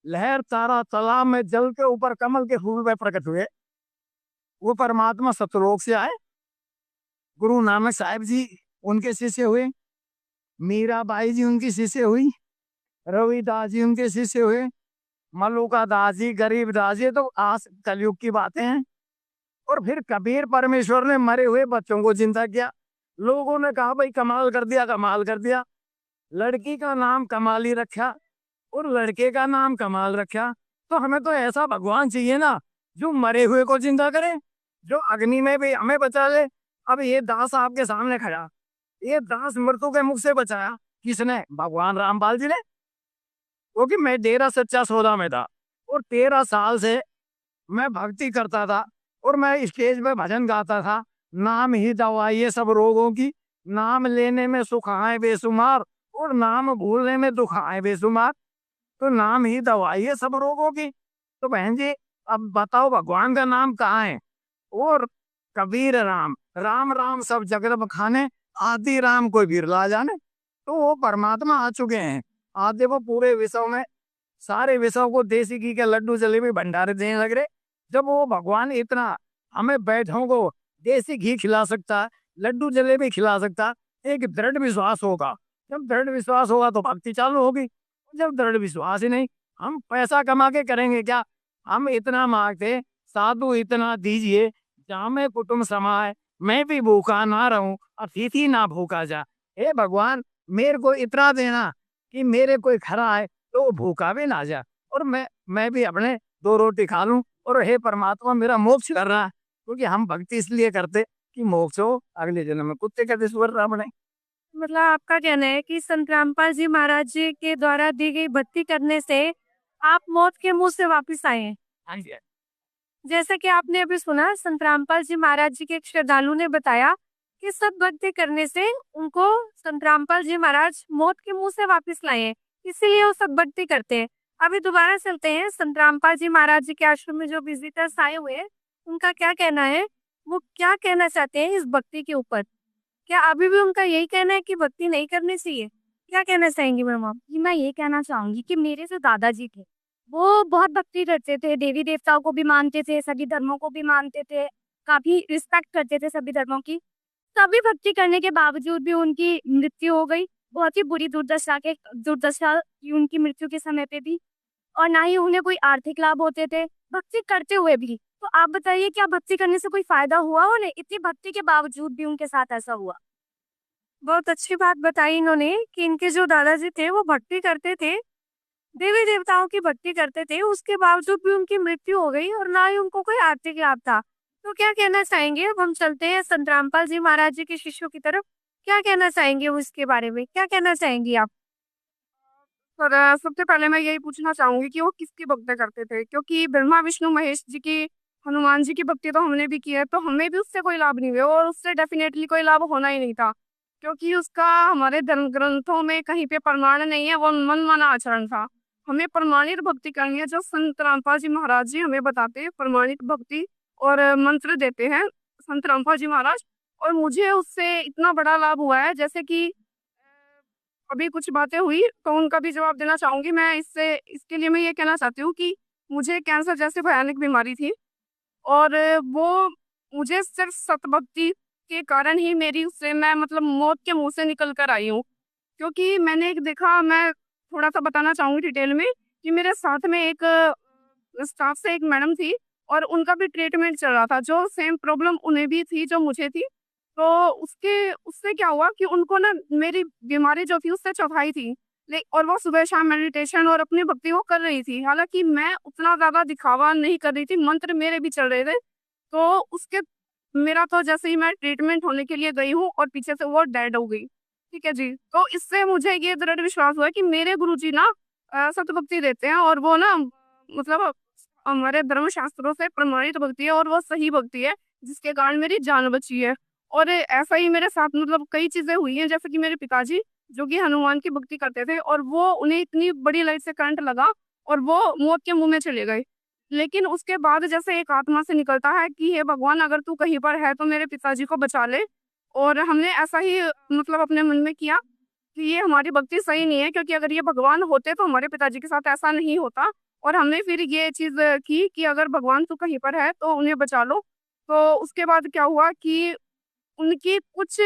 लहर तारा तालाब में जल के ऊपर कमल के फूल में प्रकट हुए। वो परमात्मा सतलोक से आए। गुरु नानक साहिब जी उनके शिष्य हुए, मीराबाई जी उनकी शिष्य हुई, रविदास जी उनके शिष्य हुए, मलुका दास जी, गरीबदास जी, तो आज कलयुग की बातें हैं। और फिर कबीर परमेश्वर ने मरे हुए बच्चों को जिंदा किया। लोगों ने कहा भाई कमाल कर दिया, कमाल कर दिया। लड़की का नाम कमाली रखा और लड़के का नाम कमाल रखा। तो हमें तो ऐसा भगवान चाहिए ना जो मरे हुए को जिंदा करे, जो अग्नि में भी हमें बचा ले। अब ये दास आपके सामने खड़ा, ये दास मृत्यु के मुख से बचाया किसने, भगवान रामपाल जी ने। क्योंकि मैं डेरा सच्चा सौदा में था और 13 साल से मैं भक्ति करता था और मैं स्टेज पे भजन गाता था, नाम ही दवा ये सब रोगों की, नाम लेने में सुख आए बेशुमार और नाम भूलने में दुख आए बेशुमार। तो नाम ही दवा ये सब रोगों की। तो बहन जी अब बताओ भगवान का नाम कहाँ है। और कबीर राम, राम राम सब जगत बखाने, आदि राम कोई बिरला जाने। तो वो परमात्मा आ चुके हैं। आज देखो पूरे विश्व में, सारे विश्व को देसी घी के लड्डू जलेबी भंडारे देने लग रहे। जब वो भगवान इतना हमें बैठों को देसी घी खिला सकता है, लड्डू जलेबी खिला सकता, एक दृढ़ विश्वास होगा। जब दृढ़ विश्वास होगा तो भक्ति चालू होगी। जब दृढ़ विश्वास ही नहीं, हम पैसा कमा के करेंगे क्या। हम इतना मांगते, साधु इतना दीजिए, जहाँ मैं कुटुंब समाए, मैं भी भूखा ना रहूं, अतिथि ना भूखा जा। हे भगवान, मेरे को इतना देना कि मेरे कोई खरा है तो वो भूखा भी ना जा, और मैं भी अपने 2 रोटी खा लूं, और हे परमात्मा मेरा मोक्ष कर रहा है, क्योंकि हम भक्ति इसलिए करते कि मोक्ष हो, अगले जन्म में कुत्ते कहते स्वर्ग बने। मतलब आपका कहना है कि संत रामपाल जी महाराज जी के द्वारा दी गई भक्ति करने से आप मौत के मुंह से वापस आए हैं। हाँ जी। जैसा कि आपने अभी सुना, संत रामपाल जी महाराज जी के एक श्रद्धालु ने बताया कि सब भक्ति करने से उनको संत रामपाल जी महाराज मौत के मुंह से वापस लाए हैं, इसीलिए वो सब भक्ति करते हैं। अभी दोबारा चलते हैं संत रामपाल जी महाराज जी के आश्रम में जो विजिटर्स आए हुए हैं, उनका क्या कहना है, वो क्या कहना चाहते हैं इस भक्ति के ऊपर। क्या अभी भी उनका यही कहना है कि भक्ति नहीं करनी चाहिए? क्या कहना चाहेंगी मैम आप? जी, मैं ये कहना चाहूंगी कि मेरे जो दादाजी थे वो बहुत भक्ति करते थे, देवी देवताओं को भी मानते थे, सभी धर्मों को भी मानते थे, काफी रिस्पेक्ट करते थे सभी धर्मों की। सभी भक्ति करने के बावजूद भी उनकी मृत्यु हो गई, बहुत ही बुरी दुर्दशा की उनकी मृत्यु के समय पे भी, और ना ही उन्हें कोई आर्थिक लाभ होते थे भक्ति करते हुए भी। तो आप बताइए, क्या भक्ति करने से कोई फायदा हुआ उन्हें? इतनी भक्ति के बावजूद भी उनके साथ ऐसा हुआ। बहुत अच्छी बात बताई इन्होंने कि इनके जो दादाजी थे वो भक्ति करते थे, देवी देवताओं की भक्ति करते थे, उसके बावजूद भी उनकी मृत्यु हो गई और ना ही उनको कोई आर्थिक लाभ था। तो क्या कहना चाहेंगे? अब हम चलते हैं संत रामपाल जी महाराज जी के शिष्यों की तरफ। क्या कहना चाहेंगे वो इसके बारे में? क्या कहना चाहेंगी आप? पर सबसे पहले मैं यही पूछना चाहूंगी कि वो किसकी भक्ति करते थे, क्योंकि ब्रह्मा विष्णु महेश जी की, हनुमान जी की भक्ति तो हमने भी की है, तो हमें भी उससे कोई लाभ नहीं हुआ और उससे डेफिनेटली कोई लाभ होना ही नहीं था, क्योंकि उसका हमारे धर्म ग्रंथों में कहीं पे प्रमाण नहीं है, वो मनमाना आचरण था। हमें प्रमाणित भक्ति करनी है, जो संत रामपाल जी महाराज जी हमें बताते हैं, प्रमाणित भक्ति और मंत्र देते हैं संत रामपाल जी महाराज। और मुझे उससे इतना बड़ा लाभ हुआ है, जैसे कि अभी कुछ बातें हुई तो उनका भी जवाब देना चाहूंगी मैं। इसके लिए मैं ये कहना चाहती हूँ कि मुझे कैंसर जैसी भयानक बीमारी थी, और वो मुझे सिर्फ सतभक्ति के कारण ही मेरी उससे मैं मतलब मौत के मुंह से निकल कर आई हूँ। क्योंकि मैंने एक देखा, मैं थोड़ा सा बताना चाहूंगी डिटेल में, कि मेरे साथ में एक स्टाफ से एक मैडम थी और उनका भी ट्रीटमेंट चल रहा था, जो सेम प्रॉब्लम उन्हें भी थी जो मुझे थी। तो उससे क्या हुआ कि उनको ना मेरी बीमारी जो थी उससे चौथाई थी, और वो सुबह शाम मेडिटेशन और अपनी भक्ति वो कर रही थी। हालांकि मैं उतना ज्यादा दिखावा नहीं कर रही थी, मंत्र मेरे भी चल रहे थे। तो उसके मेरा तो जैसे ही मैं ट्रीटमेंट होने के लिए गई हूँ और पीछे से वो डेड हो गई। ठीक है जी। तो इससे मुझे ये दृढ़ विश्वास हुआ कि मेरे गुरुजी ना सतभक्ति देते हैं, और वो ना मतलब हमारे धर्म शास्त्रों से प्रमाणित भक्ति है, और वो सही भक्ति है जिसके कारण मेरी जान बची है। और ऐसा ही मेरे साथ मतलब कई चीजें हुई हैं, जैसे कि मेरे पिताजी जो कि हनुमान की भक्ति करते थे, और वो उन्हें इतनी बड़ी लाइट से करंट लगा और वो मौत के मुंह में चले गए। लेकिन उसके बाद जैसे एक आत्मा से निकलता है कि हे भगवान, अगर तू कहीं पर है तो मेरे पिताजी को बचा ले। और हमने ऐसा ही मतलब अपने मन में किया कि ये हमारी भक्ति सही नहीं है, क्योंकि अगर ये भगवान होते तो हमारे पिताजी के साथ ऐसा नहीं होता। और हमने फिर ये चीज की कि अगर भगवान तू कहीं पर है तो उन्हें बचा लो। तो उसके बाद क्या हुआ कि उनकी कुछ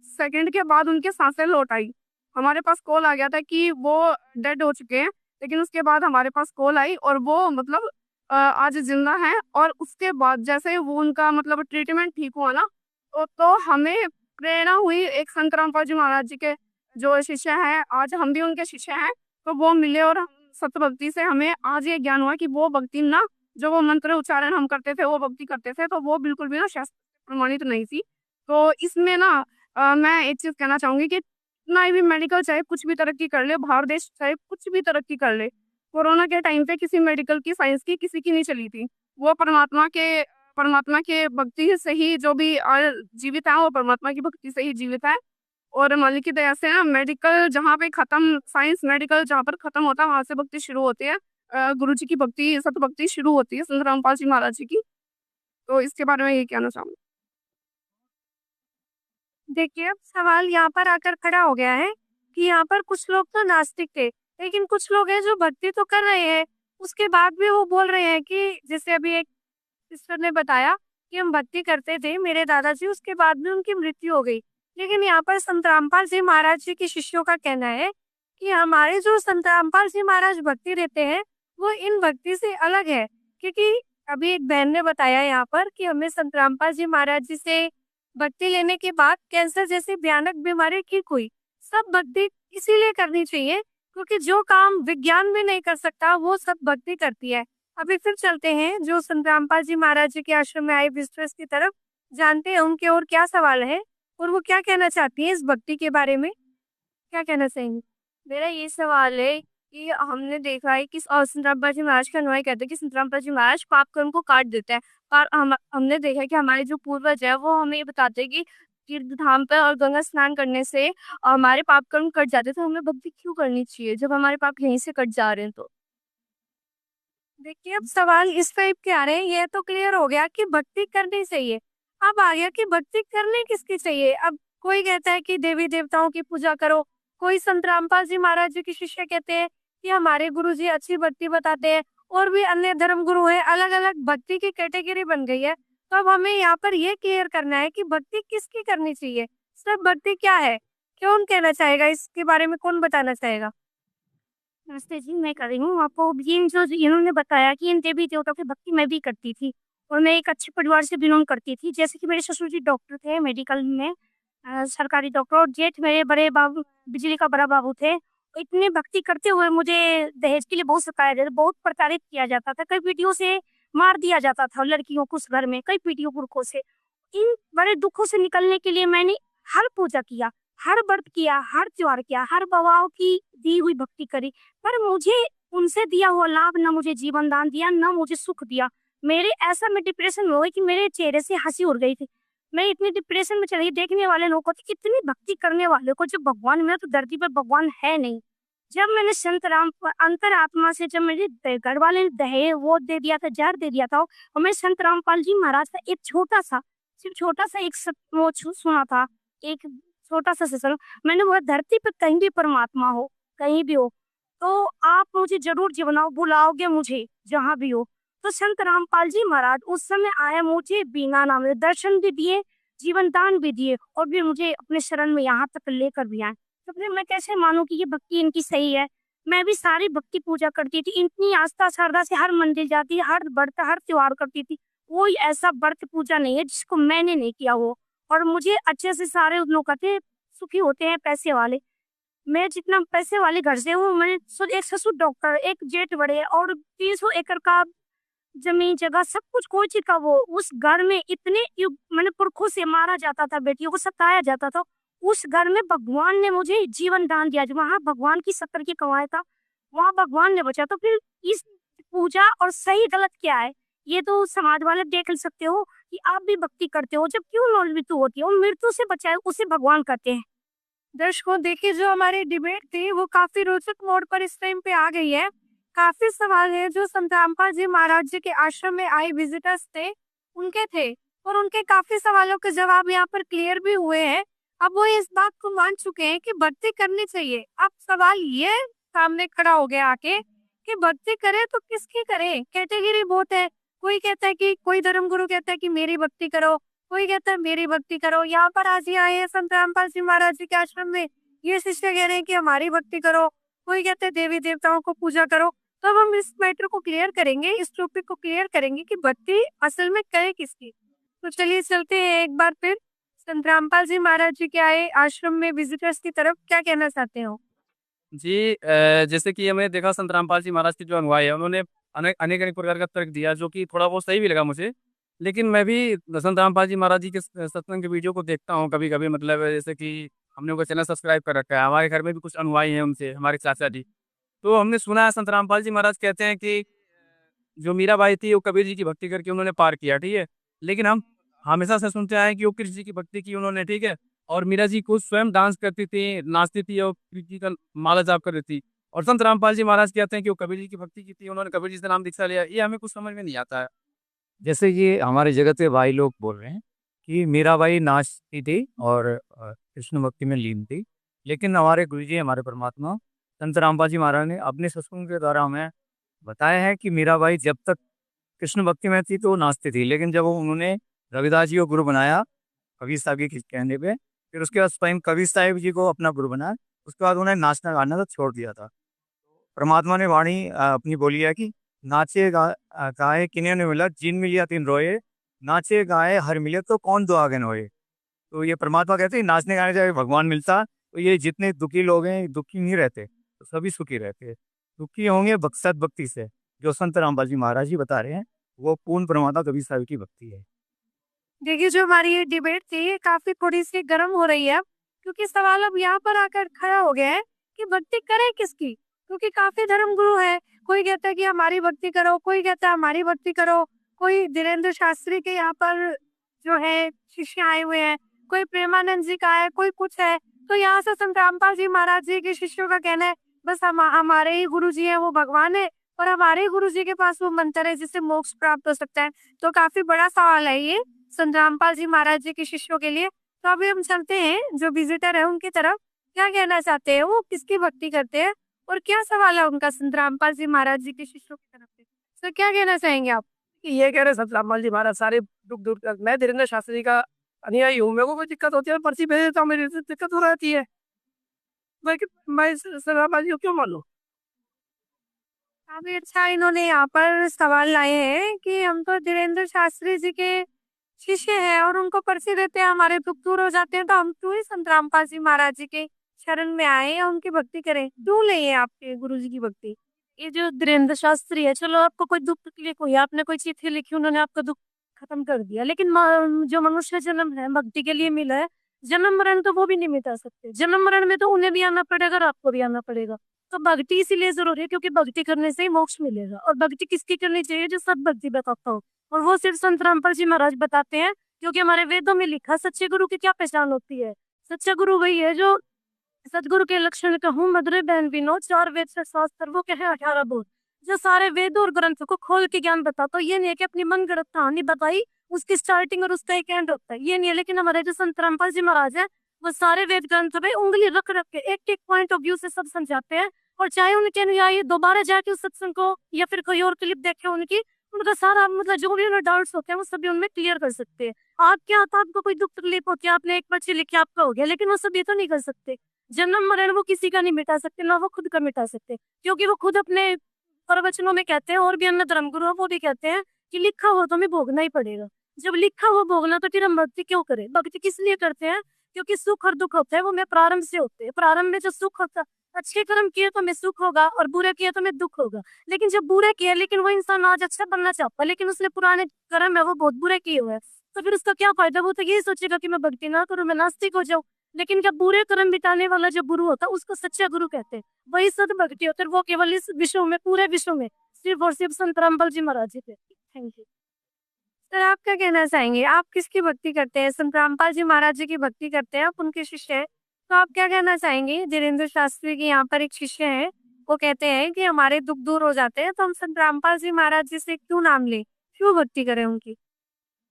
सेकंड के बाद उनकी सांसें लौट आई। हमारे पास कॉल आ गया था कि वो डेड हो चुके हैं, लेकिन उसके बाद हमारे पास कॉल आई और वो मतलब आज जिंदा है। और उसके बाद जैसे वो उनका मतलब ट्रीटमेंट ठीक हुआ ना, तो हमें प्रेरणा हुई एक संत रामपाल जी महाराज जी के जो शिष्य हैं, आज हम भी उनके शिष्य हैं, तो वो मिले और सतभक्ति से हमें आज ये ज्ञान हुआ कि वो भक्ति ना, जो वो मंत्र उच्चारण हम करते थे, वो भक्ति करते थे, तो वो बिल्कुल भी ना शास्त्र प्रमाणित नहीं थी। तो इसमें ना मैं एक चीज कहना चाहूंगी कि ना भी मेडिकल चाहे कुछ भी तरक्की कर ले, भारत देश चाहे कुछ भी तरक्की कर ले, कोरोना के टाइम पे किसी मेडिकल की, साइंस की किसी की नहीं चली थी। वो परमात्मा के भक्ति से ही जो भी जीवित है, वो परमात्मा की भक्ति से ही जीवित है। और मालिक की दया से ना मेडिकल जहाँ पे खत्म, साइंस मेडिकल जहाँ पर खत्म होता है, वहां से भक्ति शुरू होती है। गुरु जी की भक्ति, सत भक्ति शुरू होती है संत रामपाल जी महाराज जी की। तो इसके बारे में ये कहना चाहूंगी। देखिए, अब सवाल यहाँ पर आकर खड़ा हो गया है कि यहाँ पर कुछ लोग तो नास्तिक थे, लेकिन कुछ लोग हैं जो भक्ति तो कर रहे हैं, उसके बाद भी वो बोल रहे हैं कि जैसे अभी एक सिस्टर ने बताया कि हम भक्ति करते थे मेरे दादाजी, उसके बाद भी उनकी मृत्यु हो गई। लेकिन यहाँ पर संत रामपाल जी महाराज जी के शिष्यों का कहना है कि हमारे जो संत रामपाल जी महाराज भक्ति देते हैं वो इन भक्ति से अलग है, क्योंकि अभी एक बहन ने बताया यहाँ पर कि हमें संत रामपाल जी महाराज जी से भक्ति लेने के बाद कैंसर जैसी भयानक बीमारी ठीक हुई। सब भक्ति इसीलिए करनी चाहिए क्योंकि जो काम विज्ञान में नहीं कर सकता वो सब भक्ति करती है। अभी फिर चलते हैं जो संत रामपाल जी महाराज जी के आश्रम में आए विजिटर्स की तरफ, जानते हैं उनके और क्या सवाल है और वो क्या कहना चाहती है इस भक्ति के बारे में। क्या कहना चाहेंगे? मेरा ये सवाल है कि हमने देखा है कि संत रामपाल जी महाराज का अनुयायी कहते हैं कि संत रामपाल जी महाराज पाप कर्म को काट देते हैं, पर हमने देखा है कि हमारे जो पूर्वज है वो हमें ये बताते हैं कि तीर्थ धाम पे और गंगा स्नान करने से हमारे पाप कर्म कट जाते हैं। तो हमें भक्ति क्यों करनी चाहिए जब हमारे पाप यहीं से कट जा रहे हैं? तो देखिए अब सवाल इस टाइप के आ रहे हैं, ये तो क्लियर हो गया कि भक्ति करनी चाहिए। अब आ गया कि भक्ति करनी किसकी चाहिए। अब कोई कहता है कि देवी देवताओं की पूजा करो, कोई संत रामपाल जी महाराज जी के शिष्य कहते हैं कि हमारे गुरु जी अच्छी भक्ति बताते हैं, और भी अन्य धर्म गुरु हैं, अलग अलग भक्ति की कैटेगरी बन गई है। तो अब हमें यहाँ पर ये क्लियर करना है कि भक्ति किसकी करनी चाहिए, सिर्फ भक्ति क्या है, कौन कहना चाहेगा इसके बारे में, कौन बताना चाहेगा? नमस्ते जी, मैं कर रही हूँ। आपको ये जो इन्होंने बताया कि इन देवी देवताओं की भक्ति मैं भी करती थी और मैं एक अच्छे परिवार से बिलोंग करती थी। जैसे कि मेरे ससुर जी डॉक्टर थे मेडिकल में, सरकारी डॉक्टर, और जेठ मेरे बड़े बाबू बिजली का बड़ा बाबू थे। तो इतने भक्ति करते हुए मुझे दहेज के लिए बहुत सताया जाता, बहुत प्रताड़ित किया जाता था, कई पीढ़ियों से मार दिया जाता था लड़कियों को उस घर में, कई पीढ़ियों पुरखों से। इन बड़े दुखों से निकलने के लिए मैंने हर पूजा किया, हर व्रत किया, हर त्योहार किया, हर बाबाओं की दी हुई भक्ति करी, पर मुझे उनसे दिया हुआ लाभ न मुझे जीवन दान दिया, न मुझे सुख दिया। मेरे ऐसा मैं डिप्रेशन में हो गई कि मेरे चेहरे से हंसी उड़ गई थी। मैं इतनी डिप्रेशन में चली गई, देखने वाले लोगों को कि कितनी भक्ति करने वाले को, जब भगवान में तो धरती पर भगवान है नहीं। जब मैंने संत राम अंतरात्मा से, जब मेरे घर वाले ने दहेज वो दे दिया था, जहर दे दिया था, और मैं संत रामपाल जी महाराज का एक छोटा सा, सिर्फ छोटा सा एक वो सुना था, एक छोटा सा सत्संग, मैंने वो धरती पर कहीं भी परमात्मा हो, कहीं भी हो, तो आप मुझे जरूर जीवनाओ, बुलाओगे मुझे जहाँ भी हो। तो संत रामपाल जी महाराज उस समय आए, मुझे बिना नाम दर्शन भी दिए, जीवन दान भी दिए, और भी मुझे अपने शरण में यहाँ तक लेकर भी आए। तो फिर मैं कैसे मानूं कि ये भक्ति इनकी सही है? मैं भी सारी भक्ति पूजा करती थी, इतनी आस्था श्रद्धा से हर मंदिर जाती, हर व्रत हर त्योहार करती थी। कोई ऐसा व्रत पूजा नहीं है जिसको मैंने नहीं किया हो, और मुझे अच्छे से सारे लोग कहते सुखी होते हैं पैसे वाले। मैं जितना पैसे वाले घर से हूँ, मैंने एक ससुर डॉक्टर, एक जेठ बड़े, और 300 एकड़ का जमीन जगह सब कुछ, कोई चीज का वो, उस घर में इतने मैंने पुरखों से मारा जाता था, बेटियों को सताया जाता था, उस घर में भगवान ने मुझे जीवन दान दिया। वहां भगवान की शक्कर की कमाया था, वहां भगवान ने बचा। तो फिर इस पूजा और सही गलत क्या है, ये तो समाज वाले देख सकते हो कि आप भी भक्ति करते हो, जब क्यों मृत्यु होती है, मृत्यु से बचाए उसे भगवान कहते हैं। दर्शकों देखिए, जो हमारी डिबेट थी वो काफी रोचक मोड़ पर इस टाइम पे आ गई है। काफी सवाल है जो संत रामपाल जी महाराज जी के आश्रम में आए विजिटर्स थे उनके थे, और उनके काफी सवालों के जवाब यहाँ पर क्लियर भी हुए हैं। अब वो इस बात को मान चुके हैं कि भक्ति करनी चाहिए। अब सवाल ये सामने खड़ा हो गया आके कि भक्ति करे तो किसकी करे, कैटेगरी बहुत है। कोई कहता है कि कोई धर्मगुरु कहता है कि मेरी भक्ति करो, कोई कहता है मेरी भक्ति करो। यहाँ पर आज ही आए हैं संत रामपाल जी महाराज जी के आश्रम में, ये शिष्य कह रहे हैं कि हमारी भक्ति करो, कोई कहते हैं देवी देवताओं को पूजा करो। तो अब हम इस मैटर को क्लियर करेंगे, इस टॉपिक को क्लियर करेंगे कि भक्ति असल में करे किसकी। तो चलिए चलते हैं एक बार फिर संत रामपाल जी महाराज जी के आए आश्रम में विजिटर्स की तरफ, क्या कहना चाहते हो? जी जैसे कि हमने देखा संत रामपाल जी महाराज के जो अनुयायी है उन्होंने अनेक अनेक अनेक प्रकार का तर्क दिया, जो कि थोड़ा बहुत सही भी लगा मुझे। लेकिन मैं भी संत रामपाल जी महाराज जी के सत्संग के वीडियो को देखता हूँ कभी कभी, मतलब जैसे कि हमने उनका चैनल सब्सक्राइब कर रखा है, हमारे घर में भी कुछ अनुयायी हैं उनसे, हमारे चाचा जी। तो हमने सुना है संत रामपाल जी महाराज कहते हैं कि जो मीराबाई थी वो कबीर जी की भक्ति करके उन्होंने पार किया, ठीक है। लेकिन हम हमेशा से सुनते आए कि वो कृष्ण जी की भक्ति की उन्होंने, ठीक है। और मीरा जी को स्वयं डांस करती थी, नाचती थी और कृष्ण जी का माला जाप कर रही थी। और संत रामपाल जी महाराज कहते हैं कि वो कबीर जी की भक्ति की थी, उन्होंने कबीर जी से नाम दीक्षा लिया। ये हमें कुछ समझ में नहीं आता है। जैसे कि हमारे जगत के भाई लोग बोल रहे हैं कि मीराबाई नाचती थी और कृष्ण भक्ति में लीन थी, लेकिन हमारे गुरु जी, हमारे परमात्मा संत रामपाल जी महाराज ने अपने सत्संग के द्वारा हमें बताया है कि मीराबाई जब तक कृष्ण भक्ति में थी तो नाचती थी, लेकिन जब उन्होंने रविदास जी को गुरु बनाया कबीर साहब के कहने पे, फिर उसके बाद स्वयं कबीर साहब जी को अपना गुरु बनाया, उसके बाद उन्हें नाचना गाना तो छोड़ दिया था। परमात्मा ने वाणी अपनी बोली है कि नाचे गाए किन्हीं ने मिला जिन मिलिया तीन रोए, नाचे गाए हर मिले तो कौन दो आगे न होए। तो ये परमात्मा कहते हैं नाचने गाने जब भगवान मिलता तो ये जितने दुखी लोग हैं दुखी नहीं रहते, तो सभी सुखी रहते हैं। दुखी होंगे सत भक्ति से, जो संत रामपाल जी महाराज जी बता रहे हैं वो पूर्ण परमात्मा कबीर साहब की भक्ति है। देखिए, जो हमारी ये डिबेट थी ये काफी थोड़ी सी गर्म हो रही है, क्योंकि सवाल अब यहाँ पर आकर खड़ा हो गया है कि भक्ति करें किसकी। क्योंकि काफी धर्म गुरु है, कोई कहता है कि हमारी भक्ति करो, कोई कहता है हमारी भक्ति करो, कोई धीरेन्द्र शास्त्री के यहाँ पर जो है शिष्य आए हुए हैं, कोई प्रेमानंद जी का है, कोई कुछ है। तो यहाँ से संत रामपाल जी महाराज जी के शिष्यों का कहना है बस हमारे ही गुरु जी है वो भगवान है, और हमारे ही गुरु जी के पास वो मंत्र है जिससे मोक्ष प्राप्त हो सकता है। तो काफी बड़ा सवाल है ये संत रामपाल जी महाराज जी के शिष्यों के लिए। तो अभी हम चलते हैं जो विजिटर है उनकी तरफ, क्या कहना चाहते हैं, वो किसकी भक्ति करते हैं और क्या सवाल है उनका संत रामपाल जी महाराज जी के शिष्यों की तरफ से। सर, क्या कहना चाहेंगे आप? ये कह रहे संत रामपाल जी महाराज सारे दुख दूर कर। मैं धीरेन्द्र शास्त्री का अनुयायी हूँ, मेरे को कोई दिक्कत होती है पर्ची भेज देता हूँ, मेरी दिक्कत हो रहती है। मैं संत रामपाल जी को क्यों मानूं? काफी अच्छा इन्होंने यहाँ पर सवाल लाए हैं कि हम तो धीरेन्द्र शास्त्री जी के शिष्य हैं और उनको पर्ची देते हैं, हमारे दुख दूर हो जाते हैं, तो हम क्यों ही संत रामपाल जी महाराज जी के शरण में आए या उनकी भक्ति करें, क्यों ले आपके गुरु जी की भक्ति। ये जो धीरेन्द्र शास्त्री है, चलो आपको कोई दुख तकलीफ हुई, आपने कोई चिट्ठी लिखी, उन्होंने आपका दुख खत्म कर दिया, लेकिन जो मनुष्य जन्म है भक्ति के लिए मिला है, जन्म मरण तो वो भी नहीं मिटा सकते। जन्म मरण में तो उन्हें भी आना पड़ेगा और आपको भी आना पड़ेगा। तो भक्ति इसीलिए जरूरी है क्योंकि भक्ति करने से ही मोक्ष मिलेगा। और भक्ति किसकी करनी चाहिए? जो सब भक्ति बताता हो, और वो सिर्फ संत रामपाल जी महाराज बताते हैं, क्योंकि हमारे वेदों में लिखा सच्चे गुरु की क्या पहचान होती है। सच्चा गुरु वही है जो सदगुरु के लक्षण कहूँ मधुरे बहन विनोद, चार वेद से शास्त्र वो कहे 18 बोध, जो सारे वेद और ग्रंथ को खोल के ज्ञान बताता। ये नहीं है कि अपनी मन गढ़ंत कहानी बताई, उसकी स्टार्टिंग और उसका एक एंड होता है, ये नहीं है। लेकिन हमारे जो संत रामपाल जी महाराज है वो सारे वेद ग्रंथ पे उंगली रख रख के एक एक पॉइंट ऑफ व्यू से सब समझाते हैं। और चाहे उनके अनुयायी दोबारा जाके उस सत्संग को या फिर कोई और क्लिप देखे उनकी, उनका सारा मतलब जो भी उन्हें डाउट्स होते हैं वो सभी उनमें क्लियर कर सकते हैं। आप क्या आता, आपको कोई दुख तकलीफ होती है, आपने एक पर्ची लिखी आपका हो गया, लेकिन वो सब ये तो नहीं कर सकते। जन्म मरण वो किसी का नहीं मिटा सकते, ना वो खुद का मिटा सकते, क्योंकि वो खुद अपने प्रवचनों में कहते हैं, और भी अन्य धर्म गुरु वो भी कहते हैं कि लिखा हो तो हमें भोगना ही पड़ेगा। जब लिखा हो भोगना तो फिर हम भक्ति क्यों करें? भक्ति किस लिए करते हैं? क्योंकि सुख और दुख होता है वो हमें प्रारंभ से होते हैं। प्रारंभ में जो सुख होता है, अच्छे कर्म किए तो हमें सुख होगा और बुरे किए तो हमें दुख होगा। लेकिन जब बुरे किए, लेकिन वो इंसान आज अच्छा बनना चाहता है, लेकिन उसने पुराने कर्म है वो बहुत बुरे किए हुए हैं, तो फिर उसका क्या फायदा? वो तो यही सोचेगा कि मैं भक्ति ना करूं, मैं नास्तिक हो जाऊं। लेकिन क्या बुरे कर्म मिटाने वाला जो गुरु होता है उसको सच्चा गुरु कहते हैं, वही सद भक्ति होता है। वो केवल इस विश्व में, पूरे विश्व में सिर्फ और सिर्फ संत रामपाल जी महाराज जी थे। Thank you. सर, आप क्या कहना चाहेंगे? आप किसकी भक्ति करते हैं? संत रामपाल जी महाराज जी की भक्ति करते हैं, आप उनके शिष्य हैं, तो आप क्या कहना चाहेंगे? धीरेन्द्र शास्त्री के यहाँ पर एक शिष्य है, वो कहते हैं कि हमारे दुख दूर हो जाते हैं, तो हम संत रामपाल जी महाराज जी से क्यों नाम लें, क्यों भक्ति करें उनकी?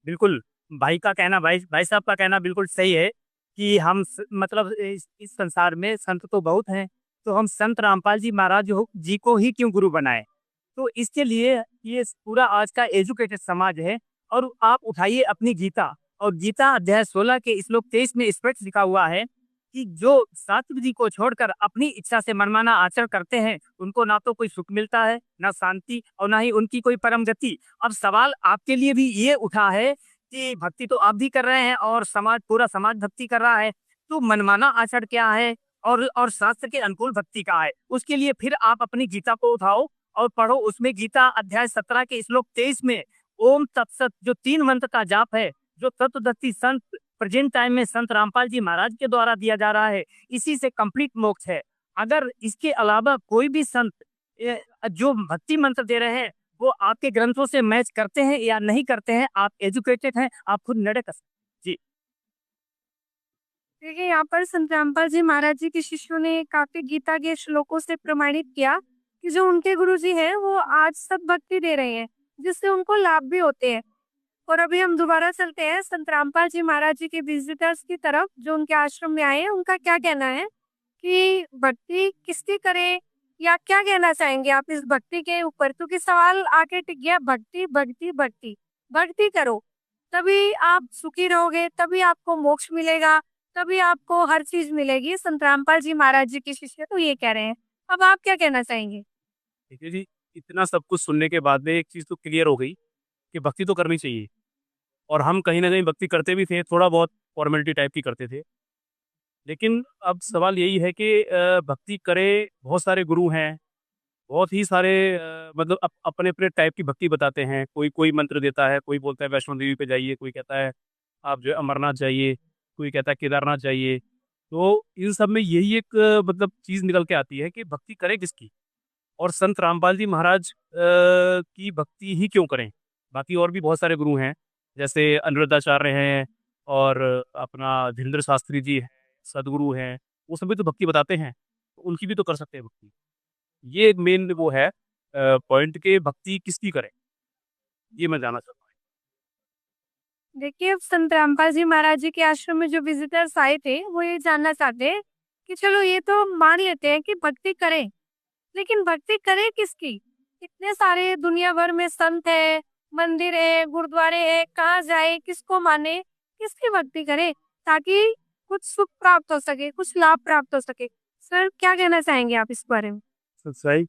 बिल्कुल, भाई साहब का कहना बिल्कुल सही है कि हम मतलब इस संसार में संत तो बहुत हैं, तो हम संत रामपाल जी महाराज जी को ही क्यों गुरु बनाए। तो इसके लिए ये पूरा आज का एजुकेटेड समाज है। और आप उठाइए अपनी गीता, और गीता अध्याय 16 के श्लोक 23 में स्पष्ट लिखा हुआ है कि जो शास्त्र जी को छोड़कर अपनी इच्छा से मनमाना आचरण करते हैं उनको ना तो कोई सुख मिलता है, ना शांति, और ना ही उनकी कोई परम गति। अब सवाल आपके लिए भी ये उठा है कि भक्ति तो आप भी कर रहे हैं और पूरा समाज भक्ति कर रहा है, तो मनमाना आचरण क्या है और शास्त्र के अनुकूल भक्ति का है? उसके लिए फिर आप अपनी गीता को उठाओ और पढ़ो। उसमें गीता अध्याय 17 के श्लोक 23 में ओम तत्सत जो 3 मंत्र का जाप है, जो तत्वदर्शी संत प्रेजेंट टाइम में संत रामपाल जी महाराज के द्वारा दिया जा रहा है, इसी से कंप्लीट मोक्ष है। अगर इसके अलावा कोई भी संत जो भक्ति मंत्र दे रहे हैं वो आपके ग्रंथों से मैच करते हैं या नहीं करते हैं, आप एजुकेटेड हैं, आप खुद निर्णय कर सकते। जी देखिए, यहाँ पर संत रामपाल जी महाराज जी के शिष्यों ने काफी गीता के श्लोकों से प्रमाणित किया कि जो उनके गुरु जी हैं वो आज सब भक्ति दे रहे हैं, जिससे उनको लाभ भी होते हैं। और अभी हम दोबारा चलते हैं संत रामपाल जी महाराज जी के विजिटर्स की तरफ, जो उनके आश्रम में आए हैं, उनका क्या कहना है कि भक्ति किसकी करें, या क्या कहना चाहेंगे आप इस भक्ति के ऊपर? क्योंकि सवाल आके टिक गया, भक्ति भक्ति भक्ति। भक्ति करो तभी आप सुखी रहोगे, तभी आपको मोक्ष मिलेगा, तभी आपको हर चीज मिलेगी। संत रामपाल जी महाराज जी के शिष्य तो ये कह रहे हैं। अब आप क्या कहना चाहेंगे? ठीक है जी, इतना सब कुछ सुनने के बाद में एक चीज़ तो क्लियर हो गई कि भक्ति तो करनी चाहिए, और हम कहीं ना कहीं भक्ति करते भी थे, थोड़ा बहुत फॉर्मेलिटी टाइप की करते थे। लेकिन अब सवाल यही है कि भक्ति करे, बहुत सारे गुरु हैं, बहुत ही सारे मतलब अपने अपने टाइप की भक्ति बताते हैं। कोई कोई मंत्र देता है, कोई बोलता है वैष्णो देवी पे जाइए, कोई कहता है आप जो है अमरनाथ जाइए, कोई कहता है केदारनाथ जाइए। तो इन सब में यही एक मतलब चीज़ निकल के आती है कि भक्ति करें किसकी, और संत रामपाल जी महाराज की भक्ति ही क्यों करें। बाकी और भी बहुत सारे गुरु हैं, जैसे अनिरुद्धाचार्य हैं, और अपना धीरेन्द्र शास्त्री जी हैं, सदगुरु हैं, वो सभी तो भक्ति बताते हैं, तो उनकी भी तो कर सकते हैं भक्ति। ये एक मेन वो है पॉइंट के भक्ति किसकी करें, ये मैं जानना चाहता हूँ। देखिए, अब संत रामपाल जी महाराज जी के आश्रम में जो विजिटर्स आए थे वो ये जानना चाहते हैं कि चलो ये तो मान लेते हैं कि भक्ति करें, लेकिन भक्ति करें किसकी। इतने सारे दुनिया भर में संत है, मंदिर है, गुरुद्वारे है, कहाँ जाए, किसको माने, किसकी भक्ति करें ताकि कुछ सुख प्राप्त हो सके, कुछ लाभ प्राप्त हो सके। सर, क्या कहना चाहेंगे आप इस बारे में? सच्चाई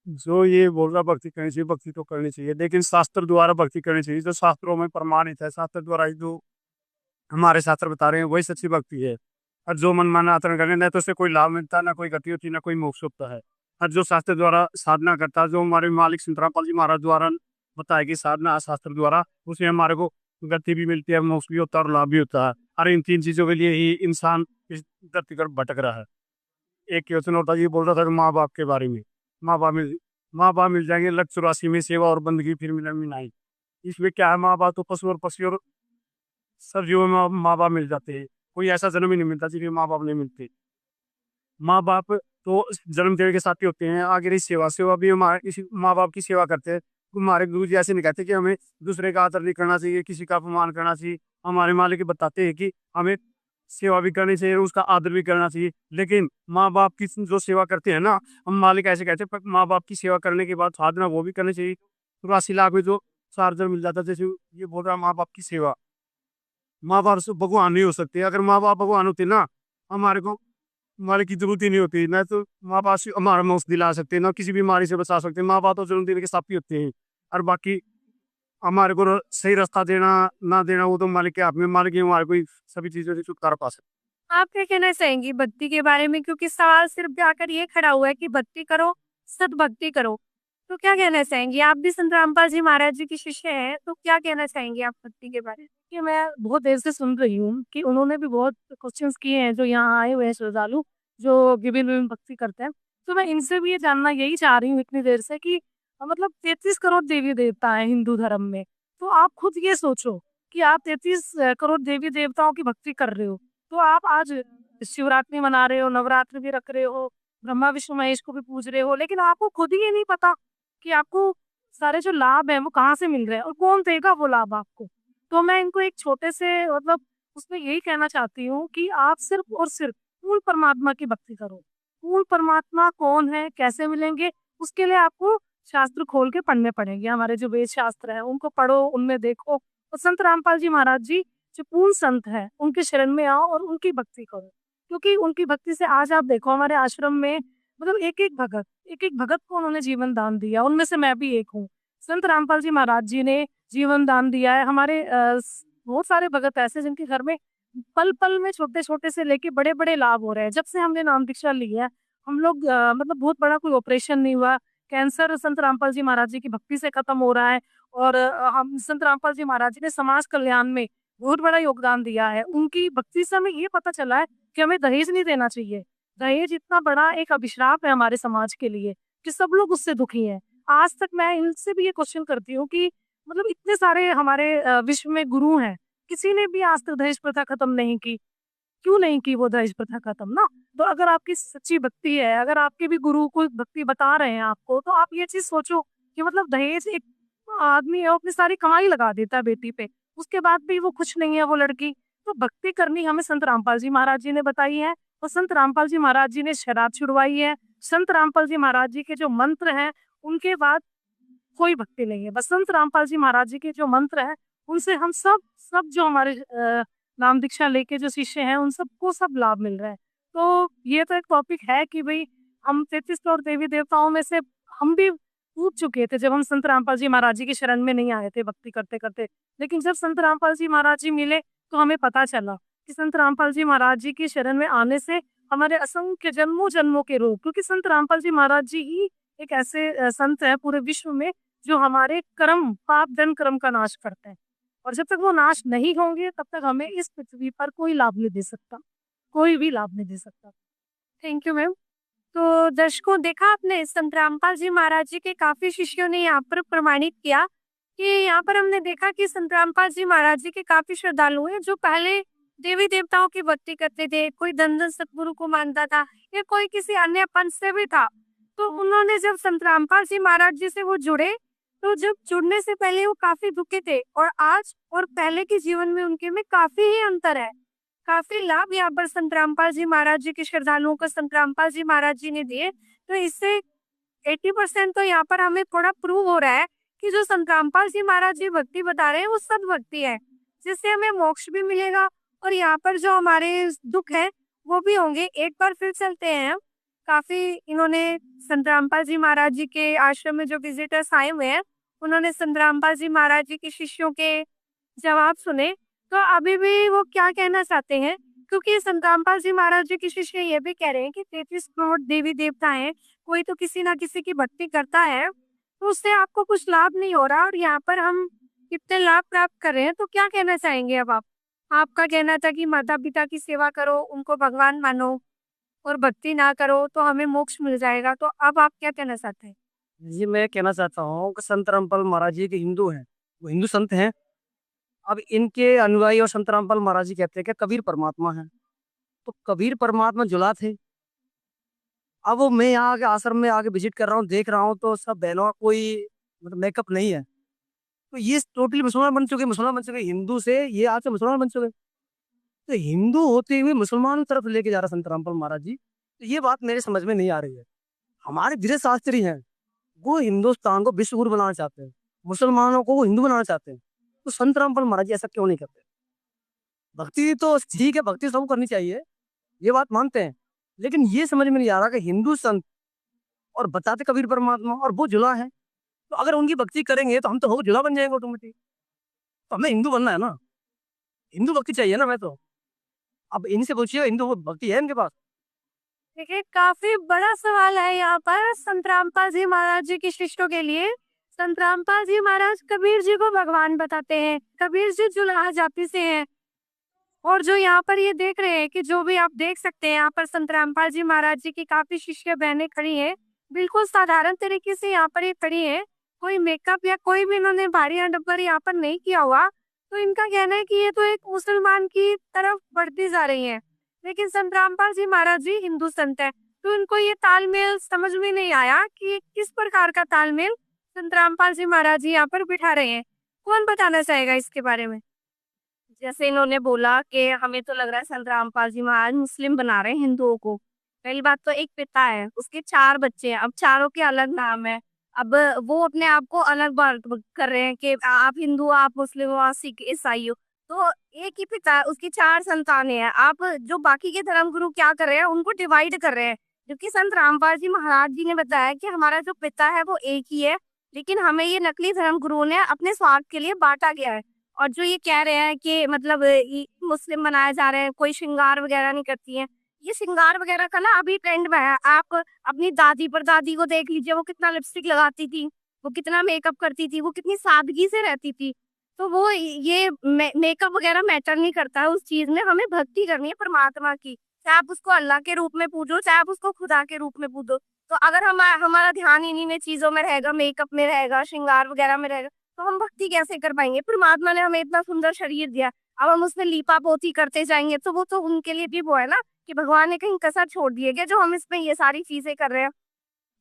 जो ये बोल रहा भक्ति करनी चाहिए, भक्ति तो करनी चाहिए, लेकिन शास्त्र द्वारा भक्ति करनी चाहिए, जो शास्त्रों में प्रमाणित है, शास्त्र द्वारा ही जो हमारे शास्त्र बता रहे हैं वही सच्ची भक्ति है। और जो मन माना आचरण करने, न तो उससे कोई लाभ मिलता, ना कोई गति होती, ना कोई मोक्ष होता है। और जो शास्त्र द्वारा साधना करता है, जो हमारे मालिक संत रामपाल जी महाराज द्वारा बताया कि साधना शास्त्र द्वारा, उसमें हमारे को गति भी मिलती है, मोक्ष भी होता है और लाभ भी होता है। और इन तीन चीजों के लिए ही इंसान इस धरती पर भटक रहा है। एक क्वेश्चन होता है, ये बोल रहा था कि माँ बाप के बारे में, माँ बाप मिल जाएंगे लग 84 में, सेवा और बंदगी फिर मिलेंगी नहीं। इसमें क्या है, माँ बाप तो पशु और पक्षी और सब जीवों में माँ बाप मिल जाते हैं। कोई ऐसा जन्म ही नहीं मिलता जिसमें माँ बाप नहीं मिलते। माँ बाप तो जन्म देने के साथ ही होते हैं, आगे रही सेवा भी हमारे इसी माँ बाप की सेवा करते हैं। हमारे गुरु जी ऐसे नहीं कहते कि हमें दूसरे का आदर नहीं करना चाहिए, किसी का अपमान करना चाहिए। हमारे मालिक बताते हैं कि हमें सेवा भी करनी चाहिए, उसका आदर भी करना चाहिए। लेकिन माँ बाप की जो सेवा करते हैं ना, हम मालिक ऐसे कहते हैं, माँ बाप की सेवा करने के बाद साधना वो भी करनी चाहिए। 84 लाख में जो चार्जर मिल जाता है, जैसे ये बोल रहा है माँ बाप की सेवा। माँ बाप से भगवान नहीं हो सकते। अगर माँ बाप भगवान होते ना, हमारे को मालिक की जरूरत ही नहीं होती। ना तो माँ बाप से हमारा मोक्ष दिला सकते, ना किसी बीमारी से बचा सकते। माँ बाप तो जन्म देने के साथ ही होते हैं, और बाकी हमारे को सही रास्ता देना ना देना वो तो मालिक के हाथ में। मालिक ही हमारे को सभी चीजों से छुटकारा पा सकते। आप क्या कहना चाहेंगी भक्ति के बारे में? क्योंकि सवाल सिर्फ आकर ये खड़ा हुआ है कि भक्ति करो, सद्भक्ति करो, तो क्या कहना चाहेंगी? आप भी संत रामपाल जी महाराज जी के शिष्य हैं, तो क्या कहना चाहेंगे आप भक्ति के बारे में? कि मैं बहुत देर से सुन रही हूँ कि उन्होंने भी बहुत क्वेश्चंस किए हैं जो यहाँ आए हुए हैं श्रद्धालु, जो विभिन्न भक्ति करते हैं। तो मैं इनसे भी ये जानना यही चाह रही हूँ इतनी देर से कि मतलब 33 करोड़ देवी देवता है हिंदू धर्म में। तो आप खुद ये सोचो कि आप 33 करोड़ देवी देवताओं की भक्ति कर रहे हो, तो आप आज शिवरात्रि मना रहे हो, नवरात्रि भी रख रहे हो, ब्रह्मा विष्णु महेश को भी पूज रहे हो, लेकिन आपको खुद ही ये नहीं पता कि आपको सारे जो लाभ है वो कहाँ से मिल रहे हैं और कौन देगा वो लाभ आपको। तो मैं इनको एक छोटे से मतलब उसमें यही कहना चाहती हूँ कि आप सिर्फ और सिर्फ पूर्ण परमात्मा की भक्ति करो। पूर्ण परमात्मा कौन है, कैसे मिलेंगे, उसके लिए आपको शास्त्र खोल के पढ़ने पड़ेंगे। हमारे जो वेद शास्त्र है उनको पढ़ो, उनमें देखो। और संत रामपाल जी महाराज जी जो पूर्ण संत है, उनके शरण में आओ और उनकी भक्ति करो, क्योंकि उनकी भक्ति से आज आप देखो हमारे आश्रम में मतलब एक एक भगत को उन्होंने जीवन दान दिया। उनमें से मैं भी एक हूँ। संत रामपाल जी महाराज जी ने जीवन दान दिया है। हमारे बहुत सारे भगत ऐसे जिनके घर में पल पल में छोटे छोटे से लेके बड़े बड़े लाभ हो रहे हैं। जब से हमने नाम दीक्षा ली है, हम लोग मतलब बहुत बड़ा कोई ऑपरेशन नहीं हुआ, कैंसर संत रामपाल जी महाराज जी की भक्ति से खत्म हो रहा है। और हम संत रामपाल जी महाराज जी ने समाज कल्याण में बहुत बड़ा योगदान दिया है। उनकी भक्ति से हमें ये पता चला है कि हमें दहेज नहीं देना चाहिए। दहेज इतना बड़ा एक अभिशाप है हमारे समाज के लिए कि सब लोग उससे दुखी हैं। आज तक मैं इनसे भी ये क्वेश्चन करती हूँ कि मतलब इतने सारे हमारे विश्व में गुरु हैं, किसी ने भी आज तक दहेज प्रथा खत्म नहीं की। क्यों नहीं की वो दहेज प्रथा खत्म ना? तो अगर आपकी सच्ची भक्ति है, अगर आपके भी गुरु कोई भक्ति बता रहे हैं आपको, तो आप ये चीज सोचो कि मतलब दहेज एक आदमी है, वो अपनी सारी कमाई लगा देता है बेटी पे, उसके बाद भी वो खुश नहीं है वो लड़की। तो भक्ति करनी हमें संत रामपाल जी महाराज जी ने बताई है, और संत रामपाल जी महाराज जी ने शराब छुड़वाई है। संत रामपाल जी महाराज जी के जो मंत्र हैं उनके बाद कोई भक्ति नहीं है। बस संत रामपाल जी महाराज जी के जो मंत्र हैं उनसे हम सब जो हमारे नाम दीक्षा लेके जो शिष्य हैं उन सबको सब लाभ मिल रहा है। तो ये तो एक टॉपिक है कि भाई हम 33 करोड़ देवी देवताओं में से हम भी टूट चुके थे जब हम संत रामपाल जी महाराज जी की शरण में नहीं आए थे भक्ति करते करते। लेकिन जब संत रामपाल जी महाराज जी मिले तो हमें पता चला कि संत रामपाल जी महाराज जी की शरण में आने से हमारे असंख्य जन्मों जन्मों के रोग, क्योंकि संत रामपाल जी महाराज जी ही एक ऐसे संत है पूरे विश्व में जो हमारे कर्म पाप जन्म कर्म का नाश करते हैं। और जब तक वो नाश नहीं होंगे तब तक हमें इस पृथ्वी पर कोई लाभ नहीं दे सकता, कोई भी लाभ नहीं दे सकता। Thank you ma'am. तो दर्शकों, देखा आपने, संत रामपाल जी महाराज जी के काफी शिष्यों ने यहाँ पर प्रमाणित किया कि यहाँ पर हमने देखा कि संत रामपाल जी महाराज जी के काफी श्रद्धालु हैं जो पहले देवी देवताओं की भक्ति करते थे, कोई धन सतगुरु को मानता था या कोई किसी अन्य पंथ से भी था। तो उन्होंने जब संत रामपाल जी महाराज जी से वो जुड़े, तो जब जुड़ने से पहले वो काफी दुखी थे और आज और पहले के जीवन में उनके में काफी ही अंतर है। काफी लाभ यहाँ पर संत रामपाल जी महाराज जी के श्रद्धालुओं को संत रामपाल जी महाराज जी ने दिए। तो इससे 80% तो यहाँ पर हमें थोड़ा प्रूव हो रहा है कि जो संत रामपाल जी महाराज जी भक्ति बता रहे हैं वो सद भक्ति है, जिससे हमें मोक्ष भी मिलेगा और यहाँ पर जो हमारे दुख है वो भी होंगे। एक बार फिर चलते हैं। काफी इन्होंने संत रामपाल जी महाराज जी के आश्रम में जो विजिटर्स आए हुए हैं उन्होंने संत रामपाल जी महाराज जी के शिष्यों के जवाब सुने। तो अभी भी वो क्या कहना चाहते हैं, क्योंकि संत रामपाल जी महाराज जी के शिष्य ये भी कह रहे हैं कि 33 करोड़ देवी देवता हैं, कोई तो किसी ना किसी की भक्ति करता है, तो उससे आपको कुछ लाभ नहीं हो रहा और यहाँ पर हम कितने लाभ प्राप्त कर रहे हैं। तो क्या कहना चाहेंगे अब आप? आपका कहना था कि माता पिता की सेवा करो, उनको भगवान मानो और भक्ति ना करो तो हमें मोक्ष मिल जाएगा। तो अब आप क्या कहना चाहते हैं? जी, मैं कहना चाहता हूँ कि संत रामपाल महाराज जी के हिंदू हैं, वो हिंदू संत हैं। अब इनके अनुयायी और संत रामपाल महाराज जी कहते हैं कि कबीर परमात्मा है, तो कबीर परमात्मा जुला थे। अब वो मैं यहाँ के आश्रम में आके विजिट कर रहा हूँ, देख रहा हूँ तो सब बहनों का कोई मतलब मेकअप नहीं है, तो ये टोटली मुसलमान बन चुके। हिंदू से ये आज से मुसलमान बन चुके। तो हिंदू होते हुए मुसलमान तरफ लेके जा रहा संत रामपाल महाराज जी, तो ये बात मेरे समझ में नहीं आ रही है। हमारे धीरे शास्त्री हैं, वो हिंदुस्तान को विश्व गुरु बनाना चाहते हैं, मुसलमानों को वो हिंदू बनाना चाहते हैं, तो संत रामपाल महाराज जी ऐसा क्यों नहीं करते? भक्ति तो ठीक है, भक्ति सबको करनी चाहिए, ये बात मानते हैं, लेकिन ये समझ में नहीं आ रहा कि हिंदू संत और बताते कबीर परमात्मा और वो जुला है, तो अगर उनकी भक्ति करेंगे तो हम तो हो जुला बन जाएंगे ऑटोमेटिक। तो हमें हिंदू बनना है ना, हिंदू भक्ति चाहिए ना। मैं तो अब इनसे पूछिए हिंदू भक्ति है इनके पास? देखिए, काफी बड़ा सवाल है यहाँ पर संत रामपाल जी महाराज जी के शिष्यों के लिए। संत रामपाल जी महाराज कबीर जी को भगवान बताते हैं, कबीर जी जुलाहा जाति से हैं। और जो यहाँ पर ये देख रहे हैं कि जो भी आप देख सकते हैं यहाँ पर संत रामपाल जी महाराज जी की काफी शिष्य बहनें खड़ी हैं, बिल्कुल साधारण तरीके से यहाँ पर ये खड़ी है, कोई मेकअप या कोई भी इन्होंने भारी डब्बर यहाँ पर नहीं किया हुआ। तो इनका कहना है कि ये तो एक मुसलमान की तरफ बढ़ती जा रही है, लेकिन संत रामपाल जी महाराज जी हिंदू संत है। तो इनको ये तालमेल समझ में नहीं आया कि किस प्रकार का तालमेल संत रामपाल जी महाराज जी यहाँ पर बिठा रहे हैं। कौन बताना चाहेगा इसके बारे में? जैसे इन्होंने बोला कि हमें तो लग रहा है संत रामपाल जी महाराज मुस्लिम बना रहे हैं हिंदुओं को। पहली बात तो एक पिता है, उसके 4 बच्चे हैं, अब चारों के अलग नाम है। अब वो अपने आप को अलग बात कर रहे हैं कि आप हिंदू, आप मुस्लिम हो, आप सिख, ईसाई हो। तो एक ही पिता है, उसकी 4 संतानें हैं। आप जो बाकी के धर्म गुरु क्या कर रहे हैं, उनको डिवाइड कर रहे हैं। जबकि संत रामपाल जी महाराज जी ने बताया कि हमारा जो पिता है वो एक ही है, लेकिन हमें ये नकली धर्म गुरुओं ने अपने स्वार्थ के लिए बांटा गया है। और जो ये कह रहे हैं कि मतलब मुस्लिम बनाए जा रहे हैं, कोई श्रृंगार वगैरह नहीं करती है, ये श्रृंगार वगैरह का ना अभी ट्रेंड में है। आप अपनी दादी पर दादी को देख लीजिए, वो कितना लिपस्टिक लगाती थी, वो कितना मेकअप करती थी, वो कितनी सादगी से रहती थी। तो वो ये मेकअप वगैरह मैटर नहीं करता है उस चीज में। हमें भक्ति करनी है परमात्मा की, चाहे आप उसको अल्लाह के रूप में पूजो, चाहे आप उसको खुदा के रूप में पूजो। तो अगर हमारा ध्यान इन्हीं में चीजों में रहेगा, मेकअप में रहेगा, श्रृंगार वगैरह में रहेगा, तो हम भक्ति कैसे कर पाएंगे? परमात्मा ने हमें इतना सुंदर शरीर दिया, अब हम उसमें लीपा पोती करते जाएंगे तो वो तो उनके लिए भी वो है ना कि भगवान ने कहीं कसर छोड़ दी है क्या जो हम इसमें ये सारी चीजें कर रहे हैं।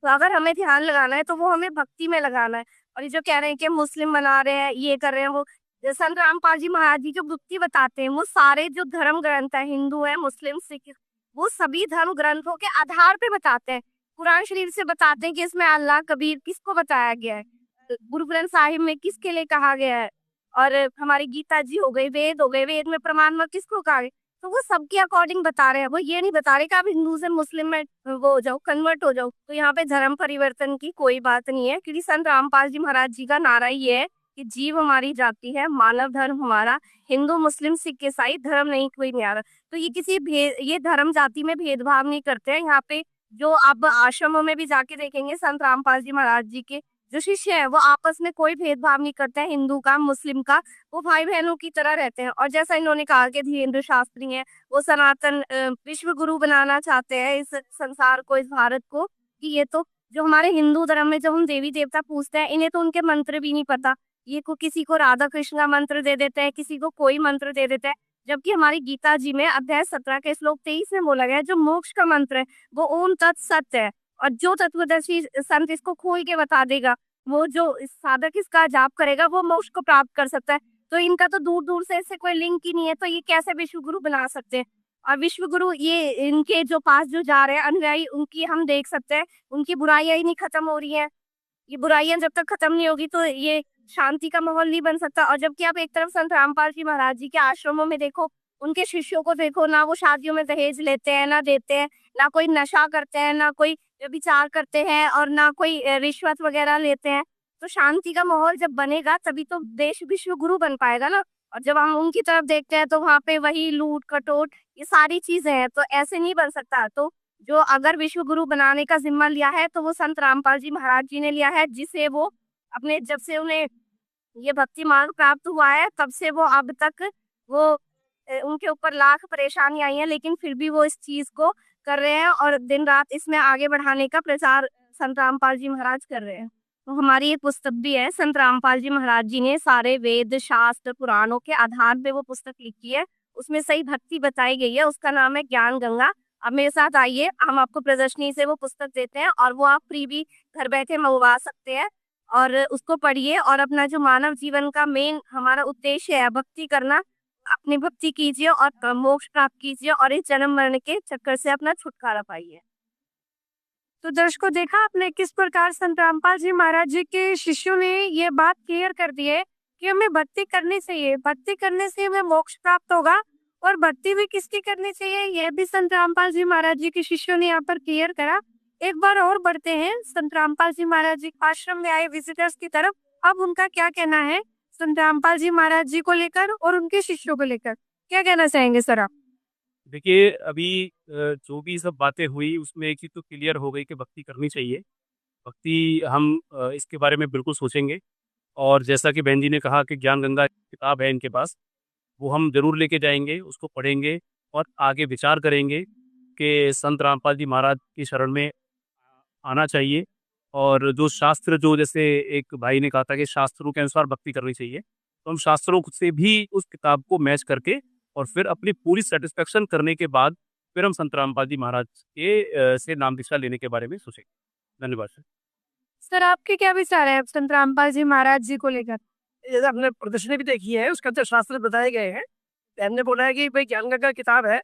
तो अगर हमें ध्यान लगाना है तो वो हमें भक्ति में लगाना है। और ये जो कह रहे हैं कि मुस्लिम बना रहे हैं, ये कर रहे हैं, वो संत रामपाल जी महाराज जी जो भक्ति बताते हैं, वो सारे जो धर्म ग्रंथ है, हिंदू है, मुस्लिम, सिख, वो सभी धर्म ग्रंथों के आधार पे बताते हैं। कुरान शरीफ से बताते हैं कि इसमें अल्लाह, कबीर किसको बताया गया है, गुरु ग्रंथ साहिब में किसके लिए कहा गया है, और हमारी गीता जी हो गई, वेद हो गए, वेद में प्रमाण में किसको कहा गया। तो वो सबके अकॉर्डिंग बता रहे हैं, वो ये नहीं बता रहे कि आप हिंदू से मुस्लिम में वो हो जाओ, कन्वर्ट हो जाओ। तो यहाँ पे धर्म परिवर्तन की कोई बात नहीं है, क्योंकि संत रामपाल जी महाराज जी का नारा ये है कि जीव हमारी जाति है, मानव धर्म हमारा, हिंदू मुस्लिम सिख ईसाई धर्म नहीं कोई न्यारा। तो ये ये धर्म जाति में भेदभाव नहीं करते हैं यहाँ पे। जो आप आश्रमों में भी जाके देखेंगे, संत रामपाल जी महाराज जी के जो शिष्य है वो आपस में कोई भेदभाव नहीं करते हैं, हिंदू का मुस्लिम का, वो भाई बहनों की तरह रहते हैं। और जैसा इन्होंने कहा कि धीरेन्द्र शास्त्री हैं, वो सनातन विश्व गुरु बनाना चाहते हैं इस संसार को, इस भारत को, कि ये तो जो हमारे हिंदू धर्म में जब हम देवी देवता पूछते हैं, इन्हें तो उनके मंत्र भी नहीं पता। ये को किसी को राधा कृष्ण का मंत्र दे देते हैं, किसी को कोई मंत्र दे देते हैं। जबकि हमारी गीता जी में अध्याय 17 के श्लोक 23 में बोला गया है जो मोक्ष का मंत्र है वो ओम तत् सत्य है। और जो तत्वदर्शी संत इसको खोल के बता देगा, वो जो साधक इसका जाप करेगा वो मोक्ष को प्राप्त कर सकता है। तो इनका तो दूर दूर से इससे कोई लिंक ही नहीं है, तो ये कैसे विश्व गुरु बना सकते हैं। और विश्व गुरु ये इनके जो पास जो जा रहे हैं अनुयायी, उनकी हम देख सकते हैं उनकी बुराइयां ही नहीं खत्म हो रही है। ये बुराइयां जब तक खत्म नहीं होगी तो ये शांति का माहौल नहीं बन सकता। और जबकि आप एक तरफ संत रामपाल जी महाराज जी के आश्रमों में देखो, उनके शिष्यों को देखो, ना वो शादियों में दहेज लेते हैं, ना देते हैं, ना कोई नशा करते हैं, ना कोई विचार करते हैं, और ना कोई रिश्वत वगैरह लेते हैं। तो शांति का माहौल जब बनेगा तभी तो देश विश्व गुरु बन पाएगा ना। और जब हम उनकी तरफ देखते हैं तो वहां पे वही लूट कटोट ये सारी चीजें हैं, तो ऐसे नहीं बन सकता। तो जो अगर विश्व गुरु बनाने का जिम्मा लिया है तो वो संत रामपाल जी महाराज जी ने लिया है, जिसे वो अपने जब से उन्हें ये भक्ति मार्ग प्राप्त हुआ है तब से वो अब तक वो उनके ऊपर लाख परेशानी आई है, लेकिन फिर भी वो इस चीज को कर रहे हैं और दिन रात इसमें आगे बढ़ाने का प्रचार संत रामपाल जी महाराज कर रहे हैं। तो हमारी एक पुस्तक भी है, संत रामपाल जी महाराज जी ने सारे वेद शास्त्र पुराणों के आधार पे वो पुस्तक लिखी है, उसमें सही भक्ति बताई गई है, उसका नाम है ज्ञान गंगा। अब मेरे साथ आइए, हम आपको प्रदर्शनी से वो पुस्तक देते हैं और वो आप फ्री भी घर बैठे मंगवा सकते हैं और उसको पढ़िए और अपना जो मानव जीवन का मेन हमारा उद्देश्य है भक्ति करना, अपनी भक्ति कीजिए और मोक्ष प्राप्त कीजिए और इस जन्म मरण के चक्कर से अपना छुटकारा पाइए। तो दर्शकों, देखा आपने किस प्रकार संत रामपाल जी महाराज जी के शिष्यों ने ये बात क्लियर कर दी है कि हमें भक्ति करनी चाहिए, भक्ति करने से हमें मोक्ष प्राप्त होगा। और भक्ति भी किसकी करनी चाहिए यह भी संत रामपाल जी महाराज जी के शिष्यों ने यहाँ पर क्लियर करा। एक बार और बढ़ते हैं संत रामपाल जी महाराज जी आश्रम में आए विजिटर्स की तरफ। अब उनका क्या कहना है संत रामपाल जी महाराज जी को लेकर और उनके शिष्यों को लेकर, क्या कहना चाहेंगे सर आप? देखिए, अभी जो भी सब बातें हुई उसमें एक चीज़ तो क्लियर हो गई कि भक्ति करनी चाहिए। भक्ति हम इसके बारे में बिल्कुल सोचेंगे। और जैसा कि बहन जी ने कहा कि ज्ञान गंगा किताब है इनके पास, वो हम जरूर लेके जाएंगे, उसको पढ़ेंगे और आगे विचार करेंगे कि संत रामपाल जी महाराज की शरण में आना चाहिए। और जो शास्त्र, जो जैसे एक भाई ने कहा था कि शास्त्रों के अनुसार भक्ति करनी चाहिए, तो हम शास्त्रों से भी उस किताब को मैच करके और फिर अपनी पूरी सेटिस्फेक्शन करने के बाद फिर हम संत रामपाल जी महाराज के से नाम दीक्षा लेने के बारे में सोचेंगे। धन्यवाद सर। सर आपके क्या विचार है संत रामपाल जी महाराज जी को लेकर? जैसे हमने प्रदर्शनी भी देखी है, उसके अंदर शास्त्र बताए गए हैं। हमने बोला है कि भाई ज्ञान गंगा किताब है,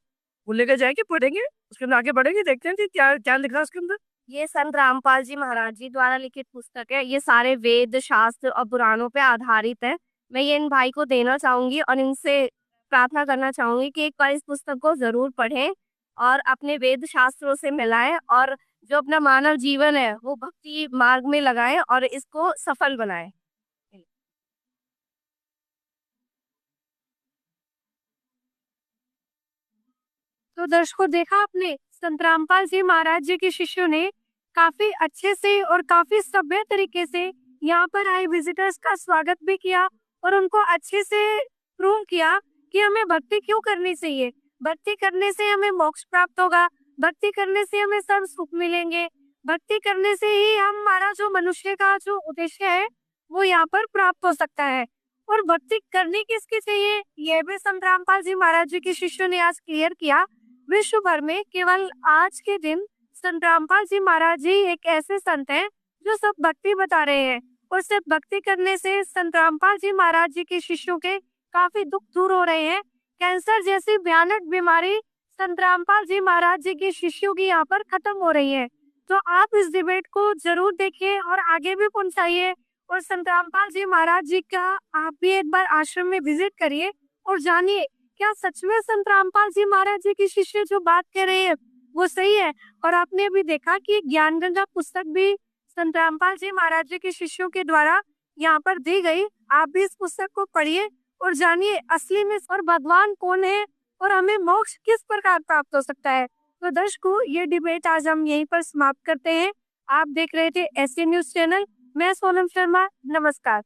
वो लेकर जाएंगे, पढ़ेंगे, उसके अंदर आगे बढ़ेंगे, देखते हैं कि क्या क्या लिखा है उसके अंदर। ये संत रामपाल जी महाराज जी द्वारा लिखित पुस्तक है, ये सारे वेद शास्त्र और पुराणों पे आधारित है। मैं ये इन भाई को देना चाहूंगी और इनसे प्रार्थना करना चाहूंगी कि एक बार इस पुस्तक को जरूर पढ़ें और अपने वेद शास्त्रों से मिलाएं और जो अपना मानव जीवन है वो भक्ति मार्ग में लगाएं और इसको सफल बनाएं। तो दर्शकों, देखा आपने संत रामपाल जी महाराज जी के शिष्यों ने काफी अच्छे से और काफी सभ्य तरीके से यहाँ पर आए विजिटर्स का स्वागत भी किया और उनको अच्छे से प्रूव किया कि हमें भक्ति क्यों करनी चाहिए। भक्ति करने से हमें मोक्ष प्राप्त होगा, भक्ति करने से हमें सब सुख मिलेंगे, भक्ति करने से ही हमारा जो मनुष्य का जो उद्देश्य है वो यहाँ पर प्राप्त हो सकता है। और भक्ति करनी किसकी चाहिए यह भी संत रामपाल जी महाराज जी के शिष्यों ने आज क्लियर किया। विश्व भर में केवल आज के दिन संत रामपाल जी महाराज जी एक ऐसे संत हैं जो सब भक्ति बता रहे हैं और सिर्फ भक्ति करने से संत रामपाल जी महाराज जी के शिष्यों के काफी दुख दूर हो रहे हैं। कैंसर जैसी भयानक बीमारी संत रामपाल जी महाराज जी के शिष्यों की यहाँ पर खत्म हो रही है। तो आप इस डिबेट को जरूर देखिए और आगे भी पहुंचाइए और संत रामपाल जी महाराज जी का आप भी एक बार आश्रम में विजिट करिए और जानिए क्या सच में संत रामपाल जी महाराज जी की शिष्य जो बात कह रहे हैं वो सही है? और आपने अभी देखा कि ज्ञान गंगा पुस्तक भी संत रामपाल जी महाराज जी के शिष्यों के द्वारा यहाँ पर दी गई। आप भी इस पुस्तक को पढ़िए और जानिए असली में और भगवान कौन है और हमें मोक्ष किस प्रकार प्राप्त हो सकता है। तो दर्शकों, ये डिबेट आज हम यहीं पर समाप्त करते हैं। आप देख रहे थे एसके न्यूज चैनल। मैं सोनम शर्मा, नमस्कार।